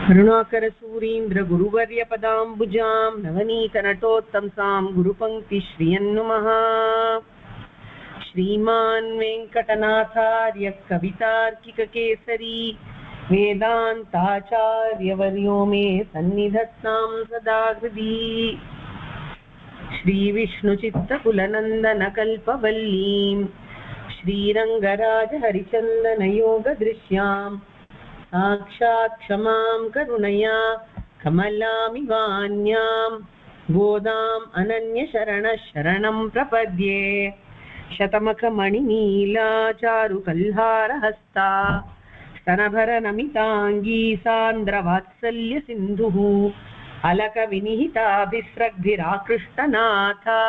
करुणाकरसूरीन्द्र गुरुवर्यपदाम्बुजां नवनीतनटोत्तंसां गुरुपङ्क्तिश्रियन्नुमः। श्रीमान् वेङ्कटनाथार्य कवितार्किककेसरी वेदान्ताचार्यवर्यो मे सन्निधत्तां सदा हृदि। श्रीविष्णुचित्तकुलनन्दनकल्पवल्लीं श्रीरङ्गराजहरिचन्दनयोगदृश्यां साक्षात् क्षमां करुणया कमलामिवान्यां गोदाम् अनन्यशरणं प्रपद्ये। शतमखमणिनीलाचारुकल्हारहस्ता स्तनभरनमिताङ्गी सान्द्रवात्सल्यसिन्धुः अलकविनिहिताभिस्रग्भिराकृष्टनाथा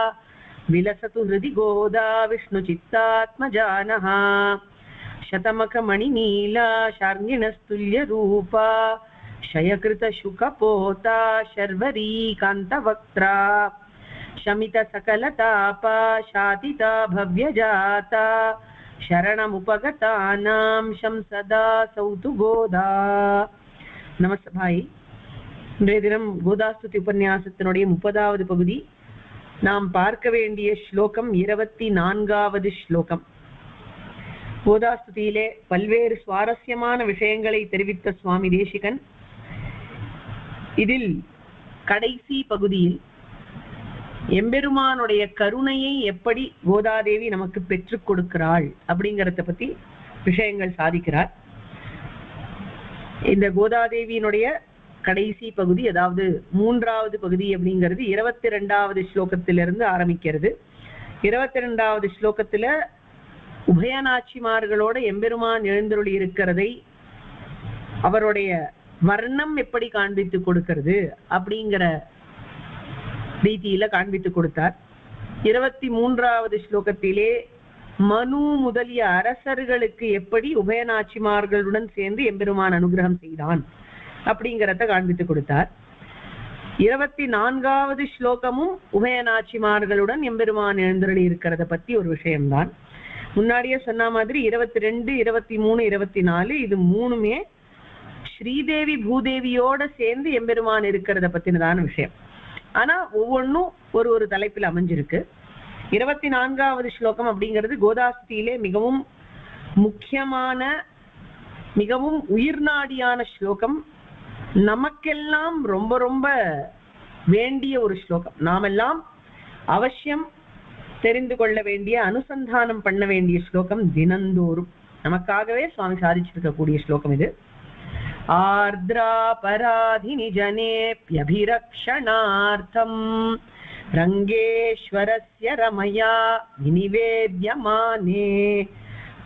विलसतु हृदि गोदा विष्णुचित्तात्मजानः। शतमखमणिनीला शार्ङ्गिणस्तुल्यरूपा शयकृतशुकपोता शर्वरी कान्तवक्त्रा शमितसकलतापा शातिता भव्यजाता शरणमुपगतानां शं सदा सौतु गोदा। நமஸ்காய். இன்றைய தினம் கோதாஸ்துதி உபன்யாசத்தினுடைய 30வது பகுதி. நாம் பார்க்க வேண்டிய ஸ்லோகம் 24வது ஸ்லோகம். கோதாஸ்துதியிலே பல்வேறு சுவாரஸ்யமான விஷயங்களை தெரிவித்த சுவாமி தேசிகன் இதில் கடைசி பகுதியில் எம்பெருமானுடைய கருணையை எப்படி கோதாதேவி நமக்கு பெற்றுக் கொடுக்கிறாள் அப்படிங்கறத பத்தி விஷயங்கள் சாதிக்கிறார். இந்த கோதாதேவியினுடைய கடைசி பகுதி, அதாவது 3வது பகுதி அப்படிங்கிறது 22வது ஸ்லோகத்திலிருந்து ஆரம்பிக்கிறது. 22வது ஸ்லோகத்துல உபயநாச்சிமார்களோட எம்பெருமான் எழுந்தருளி இருக்கிறதை அவருடைய வர்ணம் எப்படி காண்பித்து கொடுக்கிறது அப்படிங்கிற ரீதியில காண்பித்து கொடுத்தார். 23வது ஸ்லோகத்திலே மனு முதலிய அரசர்களுக்கு எப்படி உபயநாச்சிமார்களுடன் சேர்ந்து எம்பெருமான் அனுகிரகம் செய்தான் அப்படிங்கிறத காண்பித்து கொடுத்தார். 24வது ஸ்லோகமும் உபயநாச்சிமார்களுடன் எம்பெருமான் எழுந்தருளி இருக்கிறத பத்தி ஒரு விஷயம்தான். முன்னாடியே சொன்ன மாதிரி 22, 23, 24 இது மூணுமே ஸ்ரீதேவி பூதேவியோட சேர்ந்து எம்பெருமான் இருக்கிறத பத்தினதான விஷயம். ஆனா ஒவ்வொன்றும் ஒரு தலைப்பில் அமைஞ்சிருக்கு. 24வது ஸ்லோகம் அப்படிங்கிறது கோதாஸ்தியிலே மிகவும் முக்கியமான, மிகவும் உயிர்நாடியான ஸ்லோகம். நமக்கெல்லாம் ரொம்ப ரொம்ப வேண்டிய ஒரு ஸ்லோகம். நாமெல்லாம் அவசியம் தெரிந்து கொள்ள வேண்டிய, அனுசந்தானம் பண்ண வேண்டிய ஸ்லோகம். தினந்தோறும் நமக்காகவே சுவாமி சாதிச்சிருக்கக்கூடிய ஸ்லோகம் இது. ஆர்த்ரா பராதினி ஜனேப்யபிரக்ஷணார்த்தம் ரங்கேஸ்வரஸ்ய ரமயா விநிவேத்யமானே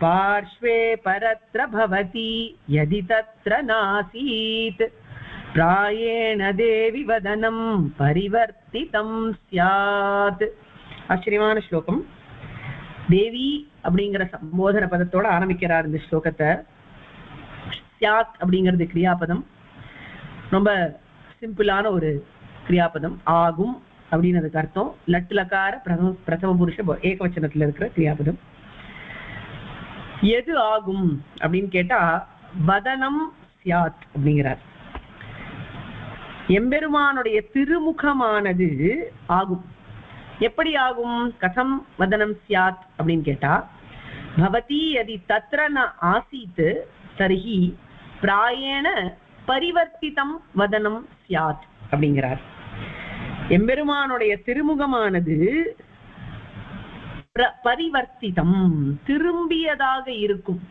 பார்ஷ்வே பரத்ர பவதி யதி தத்ர நாசீத் பிராயேண தேவி வதனம் பரிவர்த்திதம் ஸ்யாத். ஆச்சரியமான ஸ்லோகம். தேவி அப்படிங்கிற சம்போதன பதத்தோட ஆரம்பிக்கிறார் இந்த ஸ்லோகத்தை. ஸ்யாத் அப்படிங்கிறது கிரியாபதம். ரொம்ப சிம்பிளான ஒரு கிரியாபதம். ஆகும் அப்படின்னு அதுக்கு அர்த்தம். லட்லகார பிரதம புருஷ ஏகவச்சனத்துல இருக்கிற கிரியாபதம். எது ஆகும் அப்படின்னு கேட்டா வதனம் ஸ்யாத் அப்படிங்கிறார். எம்பெருமானுடைய திருமுகமானது ஆகும். எப்படி ஆகும்? கதம் வதனம் ஸ்யாத் அப்படின்னு கேட்டா, பவதி யதி தத்ர ந ஆசீத் தர்ஹி பிராயேண பரிவர்த்திதம் வதனம் ஸ்யாத் அப்படிங்கிறார். எம்பெருமானுடைய திருமுகமானது பரிவர்த்திதம், திரும்பியதாக இருக்கும்.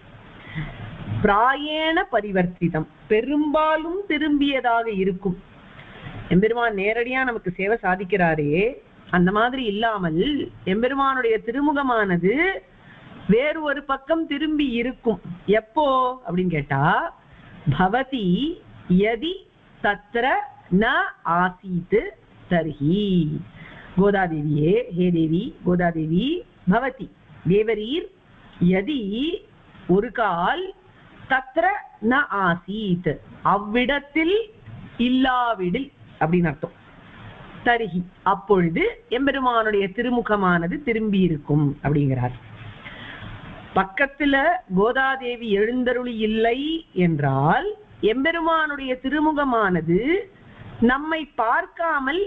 பிராயேண பரிவர்த்திதம், பெரும்பாலும் திரும்பியதாக இருக்கும். எம்பெருமான் நேரடியா நமக்கு சேவை சாதிக்கிறாரே, அந்த மாதிரி இல்லாமல் எம்பெருமானுடைய திருமுகமானது வேறு ஒரு பக்கம் திரும்பி இருக்கும். எப்போ அப்படின்னு கேட்டா, பவதி யதி தத்ர ந ஆசீத் தர்ஹி. கோதாதேவியே, ஹே தேவி கோதாதேவி, பவதி தேவரீர், யதி ஒரு கால், தத்ர ந ஆசீத் அவ்விடத்தில் இல்லாவிடில் அப்படின்னு அர்த்தம். தர்ஹி அப்பொழுது எம்பெருமானுடைய திருமுகமானது திரும்பி இருக்கும் அப்படிங்கிறார். பக்கத்துல கோதாதேவி எழுந்தருளி இல்லை என்றால் எம்பெருமானுடைய திருமுகமானது நம்மை பார்க்காமல்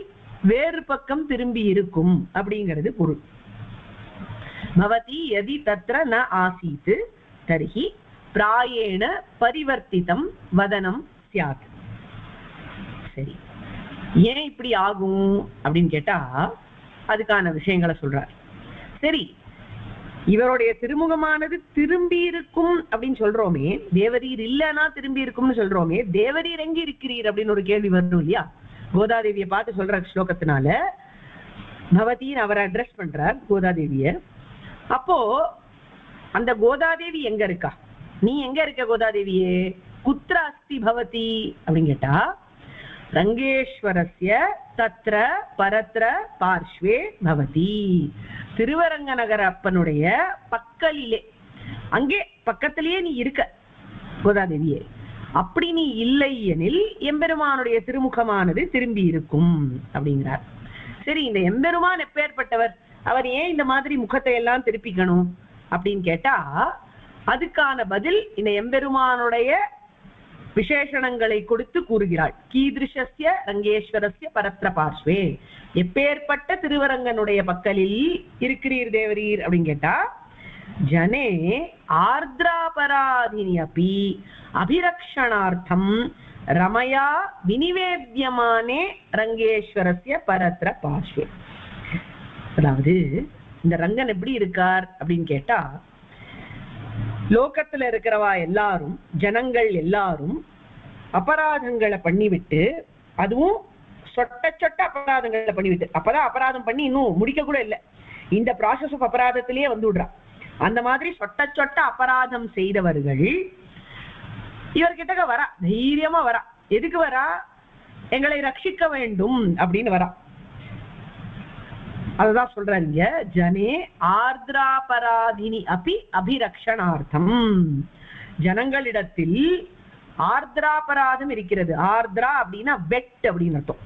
வேறு பக்கம் திரும்பி இருக்கும் அப்படிங்கிறது பொருள். பவதி யதி தத்ர ந ஆசீத் தர்ஹி பிராயேண பரிவர்த்திதம் வதனம் ஸ்யாத். சரி, ஏன் இப்படி ஆகும் அப்படின்னு கேட்டா அதுக்கான விஷயங்களை சொல்றார். சரி, இவருடைய திருமுகமானது திரும்பி இருக்கும் அப்படின்னு சொல்றோமே, தேவரீர் இல்லைன்னா திரும்பி இருக்கும்னு சொல்றோமே, தேவரீர் எங்க இருக்கிறீர் அப்படின்னு ஒரு கேள்வி வரும் இல்லையா? கோதாதேவியை பார்த்து சொல்ற ஸ்லோகத்தினால பவதின்னு அவரை அட்ரஸ் பண்றார் கோதாதேவிய. அப்போ அந்த கோதாதேவி எங்க இருக்கா? நீ எங்க இருக்க கோதாதேவியே? குத்ர அஸ்தி பவதி அப்படின்னு கேட்டா, ரங்கேஸ்வரஸ்ய தத்ர பரத்ர பார்ஷ்வே பவதி. திருவரங்கநகர அப்பனுடைய பக்கலிலே, அங்கே பக்கத்திலேயே நீ இருக்க கோதாதேவியே. அப்படி நீ இல்லை எனில் எம்பெருமானுடைய திருமுகமானது திரும்பி இருக்கும் அப்படிங்கிறார். சரி, இந்த எம்பெருமான் எப்பேற்பட்டவர்? அவர் ஏன் இந்த மாதிரி முகத்தை எல்லாம் திருப்பிக்கணும் அப்படின்னு கேட்டா அதுக்கான பதில் இந்த எம்பெருமானுடைய விசேஷணங்களை கொடுத்து கூறுகிறாள். கீதிருஷஸ்ய ரங்கேஸ்வரஸ்ய பரத்ர பார்ஷ்வே, எப்பேற்பட்ட திருவரங்கனுடைய பக்கலில் இருக்கிறீர் தேவரீர் அப்படின்னு கேட்டா, ஜனே ஆர்திராபராதினி அப்பி அபிரக்ஷணார்த்தம் ரமயா வினிவேத்யமானே ரங்கேஸ்வரஸ்ய பரத்ர பார்ஷ்வே. அதாவது இந்த ரங்கன் எப்படி இருக்கார் அப்படின்னு கேட்டா, லோகத்துல இருக்கிறவா எல்லாரும், ஜனங்கள் எல்லாரும் அபராதங்களை பண்ணிவிட்டு, அதுவும் சொட்ட சொட்ட அபராதங்களை பண்ணிவிட்டு, அப்பதான் அபராதம் பண்ணி இன்னும் முடிக்க கூட இல்லை, இந்த ப்ராசஸ் ஆஃப் அபராதத்திலேயே வந்து விடுறா. அந்த மாதிரி சொட்ட சொட்ட அபராதம் செய்தவர்கள் இவர்கிட்ட வரா, தைரியமா வரா. எதுக்கு வரா? எங்களை ரட்சிக்க வேண்டும் அப்படின்னு வரா. அதுதான் சொல்றாங்க, ஜனே ஆர்திராபராதினி அப்பி அபிரக்ஷணார்த்தம். ஜனங்களிடத்தில் ஆர்திராபராதம் இருக்கிறது. ஆர்திரா அப்படின்னா வெட் அப்படின்னு அர்த்தம்,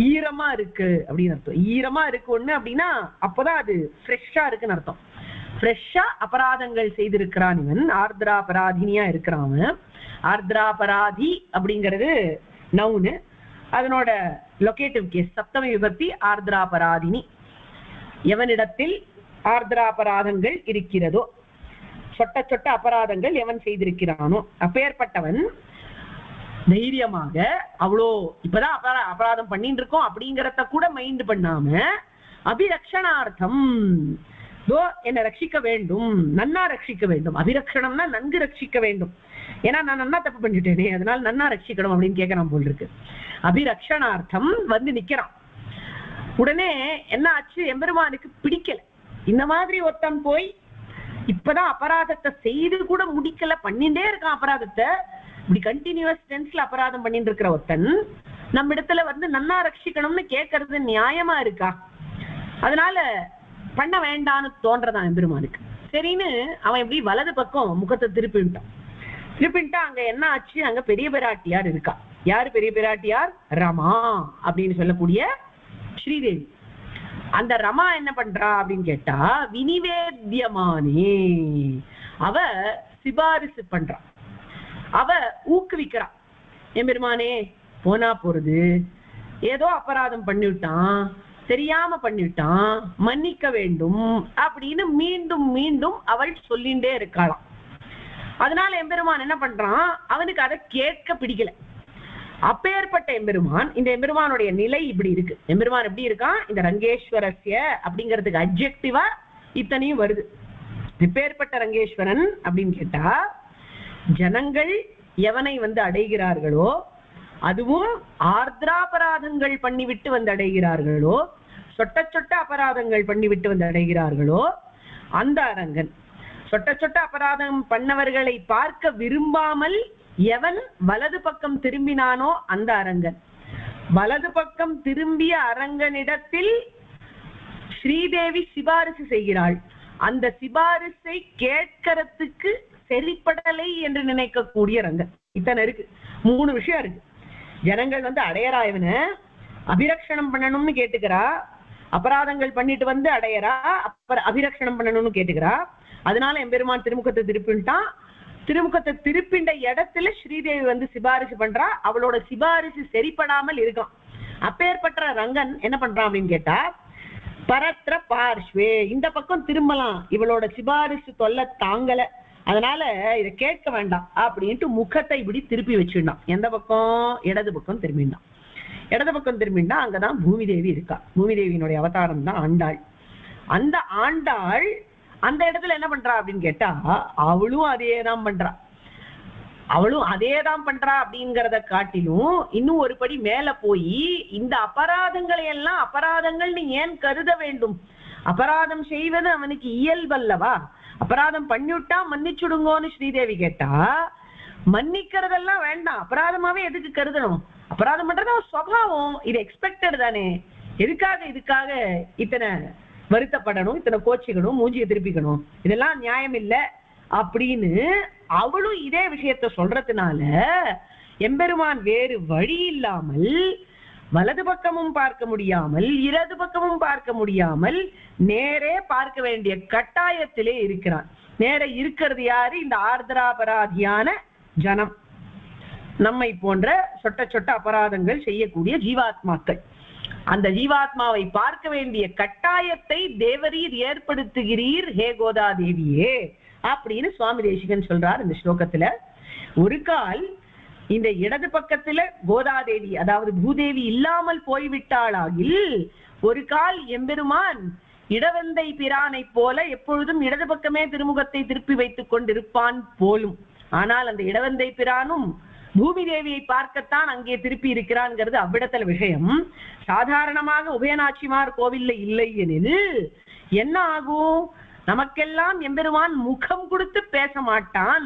ஈரமா இருக்கு அப்படின்னு அர்த்தம். ஈரமா இருக்கு ஒண்ணு அப்படின்னா அப்பதான் அது ஃப்ரெஷ்ஷா இருக்குன்னு அர்த்தம். ஃப்ரெஷ்ஷா அபராதங்கள் செய்திருக்கிறான் இவன், ஆர்திராபராதினியா இருக்கிறான். ஆர்திராபராதி அப்படிங்கிறது நவுனு, அதனோட லொகேட்டிவ் கேஸ் சப்தமி விபக்தி ஆர்திராபராதினி. எவனிடத்தில் ஆர்திராபராதங்கள் இருக்கிறதோ, சொட்ட சொட்ட அபராதங்கள் எவன் செய்திருக்கிறானோ அப்பேற்பட்டவன் தைரியமாக, அவ்வளோ இப்பதான் அபராதம் பண்ணிட்டு இருக்கோம் அப்படிங்கறத கூட மைண்ட் பண்ணாம, அபிரக்ஷணார்த்தம், என்ன ரட்சிக்க வேண்டும், நன்னா ரட்சிக்க வேண்டும். அபிரக்ஷணம்னா நன்கு ரட்சிக்க வேண்டும். ஏன்னா நான் நன்னா தப்பு பண்ணிட்டேனே, அதனால நன்னா ரட்சிக்கணும் அப்படின்னு கேட்கறான் போல் இருக்கு. அபிரக்ஷணார்த்தம் வந்து நிக்கிறான். உடனே என்ன ஆச்சு, எம்பெருமானுக்கு பிடிக்கல. இந்த மாதிரி ஒருத்தன் போய் இப்பதான் அபராதத்தை செய்து கூட முடிக்கல, பண்ணிட்டே இருக்கான் அபராதத்தை. இப்படி கண்டினியூஸ் டென்ஸ்ல அபராதம் பண்ணிட்டு இருக்கிற ஒருத்தன் நம்ம இடத்துல வந்து நன்னா ரட்சிக்கணும்னு கேட்கறது நியாயமா இருக்கா? அதனால பண்ண வேண்டான்னு தோன்றதான் எம்பெருமானுக்கு. சரின்னு அவன் எப்படி வலது பக்கம் முகத்தை திருப்பிட்டான். அங்க என்ன ஆச்சு, அங்க பெரிய பிராட்டியார் இருக்கா. யாரு பெரிய பிராட்டியார்? ரமா அப்படின்னு சொல்லக்கூடிய ஸ்ரீதேவி. அந்த ரமா என்ன பண்றா அப்படின்னு கேட்டா, வினிவேத்யமானே, அவ சிபாரிசு பண்றா, அவ ஊக்குவிக்கிறா. எம்பெருமானே போனா போறது, ஏதோ அபராதம் பண்ணிவிட்டான், தெரியாம பண்ணிவிட்டான், மன்னிக்க வேண்டும் அப்படின்னு மீண்டும் மீண்டும் அவள் சொல்லிண்டே இருக்காளாம். அதனால எம்பெருமான் என்ன பண்றான், அவனுக்கு அதை கேட்க பிடிக்கல. அப்பேற்பட்ட எம்பெருமான், இந்த எம்பெருமானுடைய நிலை இப்படி இருக்கு. எம்பெருமான் எப்படி இருக்கான், இந்த ரங்கேஸ்வரஸ்ய அப்படிங்கிறதுக்கு அட்ஜெக்டிவா இத்தனையும் வருது. எப்பேற்பட்ட ரங்கேஸ்வரன் அப்படின்னு கேட்டா, ஜனங்கள் எவனை வந்து அடைகிறார்களோ, அதுவும் ஆர்திராபராதங்கள் பண்ணிவிட்டு வந்து அடைகிறார்களோ, சொட்ட சொட்ட அபராதங்கள் பண்ணிவிட்டு வந்து அடைகிறார்களோ அந்த அரங்கன். சொட்ட சொட்ட அபராதம் பண்ணவர்களை பார்க்க விரும்பாமல் எவன் வலது பக்கம் திரும்பினானோ அந்த அரங்கன். வலது பக்கம் திரும்பிய அரங்கனிடத்தில் ஸ்ரீதேவி சிபாரிசு செய்கிறாள். அந்த சிபாரிசை கேட்கறதுக்கு சரிப்படலை என்று நினைக்கக்கூடிய ரங்கன். இத்தனை இருக்கு, 3 விஷயம் இருக்கு. ஜனங்கள் வந்து அடையறா, இவனை அபிரக்ஷணம் பண்ணணும்னு கேட்டுக்கிறா, அபராதங்கள் பண்ணிட்டு வந்து அடையறா, அபிரக்ஷணம் பண்ணணும்னு கேட்டுக்கிறா. அதனால எம்பெருமான் திருமுகத்தை திருப்பிட்டான். திருமுகத்தை திருப்பிண்ட இடத்துல ஸ்ரீதேவி வந்து சிபாரிசு பண்றா. அவளோட சிபாரிசு சரிப்படாமல் இருக்கான். அப்பேற்பட்ட ரங்கன் என்ன பண்றான் அப்படின்னு கேட்டா, பரத்ர பார்ஷ்வே, இந்த பக்கம் திரும்பலாம், இவளோட சிபாரிசு தொல்லை தாங்கல, அதனால இதை கேட்க வேண்டாம் அப்படின்ட்டு முகத்தை இப்படி திருப்பி வச்சுட்டான். எந்த பக்கம்? இடது பக்கம் திரும்பிண்டான். இடது பக்கம் திரும்பிண்டா அங்கதான் பூமி தேவி இருக்கா. பூமி தேவியினுடைய அவதாரம் தான் ஆண்டாள். அந்த ஆண்டாள் அந்த இடத்துல என்ன பண்றா அப்படின்னு கேட்டா, அவளும் அதேதான் பண்றா. அவளும் அதேதான் பண்றா அப்படிங்கிறத காட்டிலும் இன்னும் ஒரு படி மேல போய், இந்த அபராதங்களை எல்லாம் அபராதங்கள்னு ஏன் கருத வேண்டும்? அபராதம் செய்வது அவனுக்கு இயல்பல்லவா? அபராதம் பண்ணிவிட்டா மன்னிச்சுடுங்கோன்னு ஸ்ரீதேவி கேட்டா, மன்னிக்கிறதெல்லாம் வேண்டாம், அபராதமாவே எதுக்கு கருதணும்? அபராதம் பண்றது ஒரு சுபாவம், இது எக்ஸ்பெக்டட் தானே, இதுக்காக இத்தனை வருத்தப்படணும், இத்தனை கோச்சிக்கணும், மூஞ்சியை திருப்பிக்கணும், இதெல்லாம் நியாயம் இல்லை அப்படின்னு அவளும் இதே விஷயத்த சொல்றதுனால எம்பெருமான் வேறு வழி இல்லாமல் வலது பக்கமும் பார்க்க முடியாமல் இடது பக்கமும் பார்க்க முடியாமல் நேரே பார்க்க வேண்டிய கட்டாயத்திலே இருக்கிறான். நேர இருக்கிறது யாரு? இந்த ஆர்திராபராதியான ஜனம், நம்மை போன்ற சொட்ட சொட்ட அபராதங்கள் செய்யக்கூடிய ஜீவாத்மாக்கள். அந்த ஜீவாத்மாவை பார்க்க வேண்டிய கட்டாயத்தை தேவரீர் ஏற்படுத்துகிறீர் ஹே கோதாதேவியே அப்படின்னு சுவாமி தேசிகன் சொல்றார் இந்த ஸ்லோகத்துல. ஒரு கால் இந்த இடது பக்கத்துல கோதாதேவி, அதாவது பூதேவி இல்லாமல் போய்விட்டாளாகில், ஒரு கால் எம்பெருமான் இடவந்தை பிரானை போல எப்பொழுதும் இடது பக்கமே திருமுகத்தை திருப்பி வைத்துக் கொண்டிருப்பான் போலும். ஆனால் அந்த இடவந்தை பிரானும் பூமி தேவியை பார்க்கத்தான் அங்கே திருப்பி இருக்கிறான்ங்கிறது அவ்விடத்துல விஷயம். சாதாரணமாக உபயநாச்சிமார் கோவில்ல இல்லை எனில் என்ன ஆகும்? நமக்கெல்லாம் எம்பெருமான் முகம் கொடுத்து பேச மாட்டான்.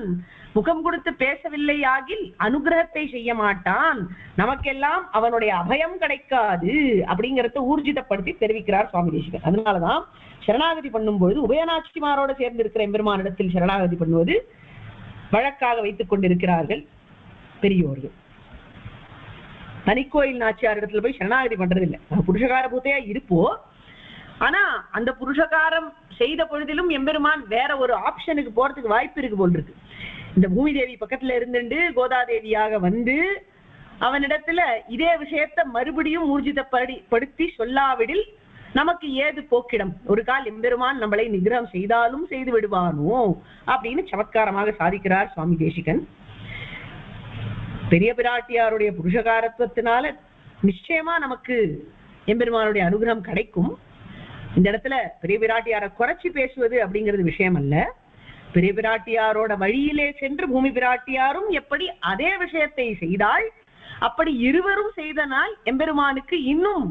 முகம் கொடுத்து பேசவில்லை ஆகில் அனுகிரகத்தை செய்ய மாட்டான். நமக்கெல்லாம் அவனுடைய அபயம் கிடைக்காது அப்படிங்கறத ஊர்ஜிதப்படுத்தி தெரிவிக்கிறார் சுவாமி தேசிகன். அதனாலதான் சரணாகதி பண்ணும்போது உபயநாச்சிமாரோட சேர்ந்து இருக்கிற எம்பெருமானிடத்தில் சரணாகதி பண்ணுவது வழக்காக வைத்துக் கொண்டிருக்கிறார்கள் பெரியோர்கள். தனிக்கோயில் நாச்சியார் இடத்துல போய் சரணாகதி பண்றது இல்லை. புருஷகார பூத்தையா இருப்போ, ஆனா அந்த புருஷகாரம் செய்த பொழுதிலும் எம்பெருமான் வேற ஒரு ஆப்ஷனுக்கு போறதுக்கு வாய்ப்பு இருக்கு போல் இருக்கு. இந்த பூமி தேவி பக்கத்துல இருந்துட்டு கோதாதேவியாக வந்து அவனிடத்துல இதே விஷயத்த மறுபடியும் ஊர்ஜிதப்படுத்தி சொல்லாவிடில் நமக்கு ஏது போக்கிடம்? ஒரு கால் எம்பெருமான் நம்மளை நிகிரகம் செய்தாலும் செய்து விடுவானோ அப்படின்னு சமத்காரமாக சாதிக்கிறார் சுவாமி தேசிகன். பெரிய பிராட்டியாருடைய புருஷகாரத்துவத்தினால நிச்சயமா நமக்கு எம்பெருமானுடைய அனுகிரகம் கிடைக்கும். இந்த இடத்துல பெரிய பிராட்டியாரை குறைச்சி பேசுவது அப்படிங்கிறது விஷயம் அல்ல. பெரிய பிராட்டியாரோட வழியிலே சென்று பூமி பிராட்டியாரும் எப்படி அதே விஷயத்தை செய்தால், அப்படி இருவரும் செய்தனால் எம்பெருமானுக்கு இன்னும்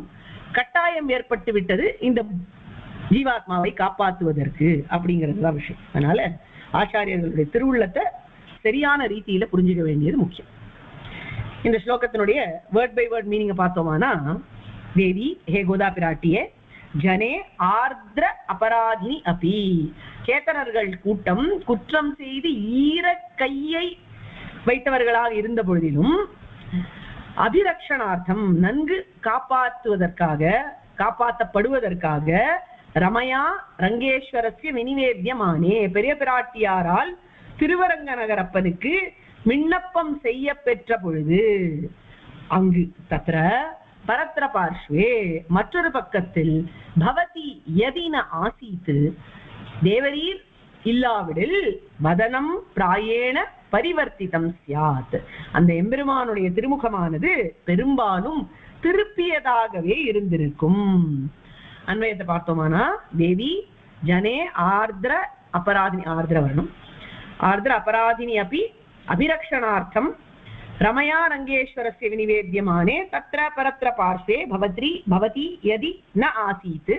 கட்டாயம் ஏற்பட்டு விட்டது இந்த ஜீவாத்மாவை காப்பாற்றுவதற்கு அப்படிங்கிறதுதான் விஷயம். அதனால ஆச்சாரியர்களுடைய திருவுள்ளத்தை சரியான ரீதியில புரிஞ்சுக்க வேண்டியது முக்கியம். இந்த ஸ்லோகத்தினுடைய வேர்ட் பை வேர்ட் மீனிங்க பார்த்தோமானா, தேவி ஹே கோதா பிராட்டியே ஜனே ஆர்திர அபராதினி அபி, சேத்தனர்கள் கூட்டம் குற்றம் செய்து ஈர கையை வைத்தவர்களாக இருந்த பொழுதிலும் அபிரக்ஷணார்த்தம் நன்கு காப்பாற்றுவதற்காக, காப்பாற்றப்படுவதற்காக ரமயா ரங்கேஸ்வரஸ்ய வினிவேத்தியமானே, பெரிய பிராட்டியாரால் திருவரங்க நகரப்பனுக்கு விண்ணப்பம் செய்ய பெற்ற பொழுது அங்கு தத்ர பரத்ர பார்ஷ்வே, மற்றொரு பக்கத்தில் பவதி யதின ஆசீத், தேவரீர் இல்லாவிடில் வதனம் பிராயேண பரிவர்த்திதம் சியாத், அந்த எம்பெருமானுடைய திருமுகமானது பெரும்பாலும் திருப்பியதாகவே இருந்திருக்கும். அன்வயத்தை பார்த்தோமானா, தேவி ஜனே ஆர்திர அபராதினி, ஆர்திர வரணும், ஆர்திர அபராதினி அப்படி அபிரக்ஷணார்த்தம் ரமயா ரங்கேஸ்வரஸ்ய வினிவேத்தியமானே தத்ர பரத்ர பார்ஷ்வே பவதி யதி ந ஆசீத்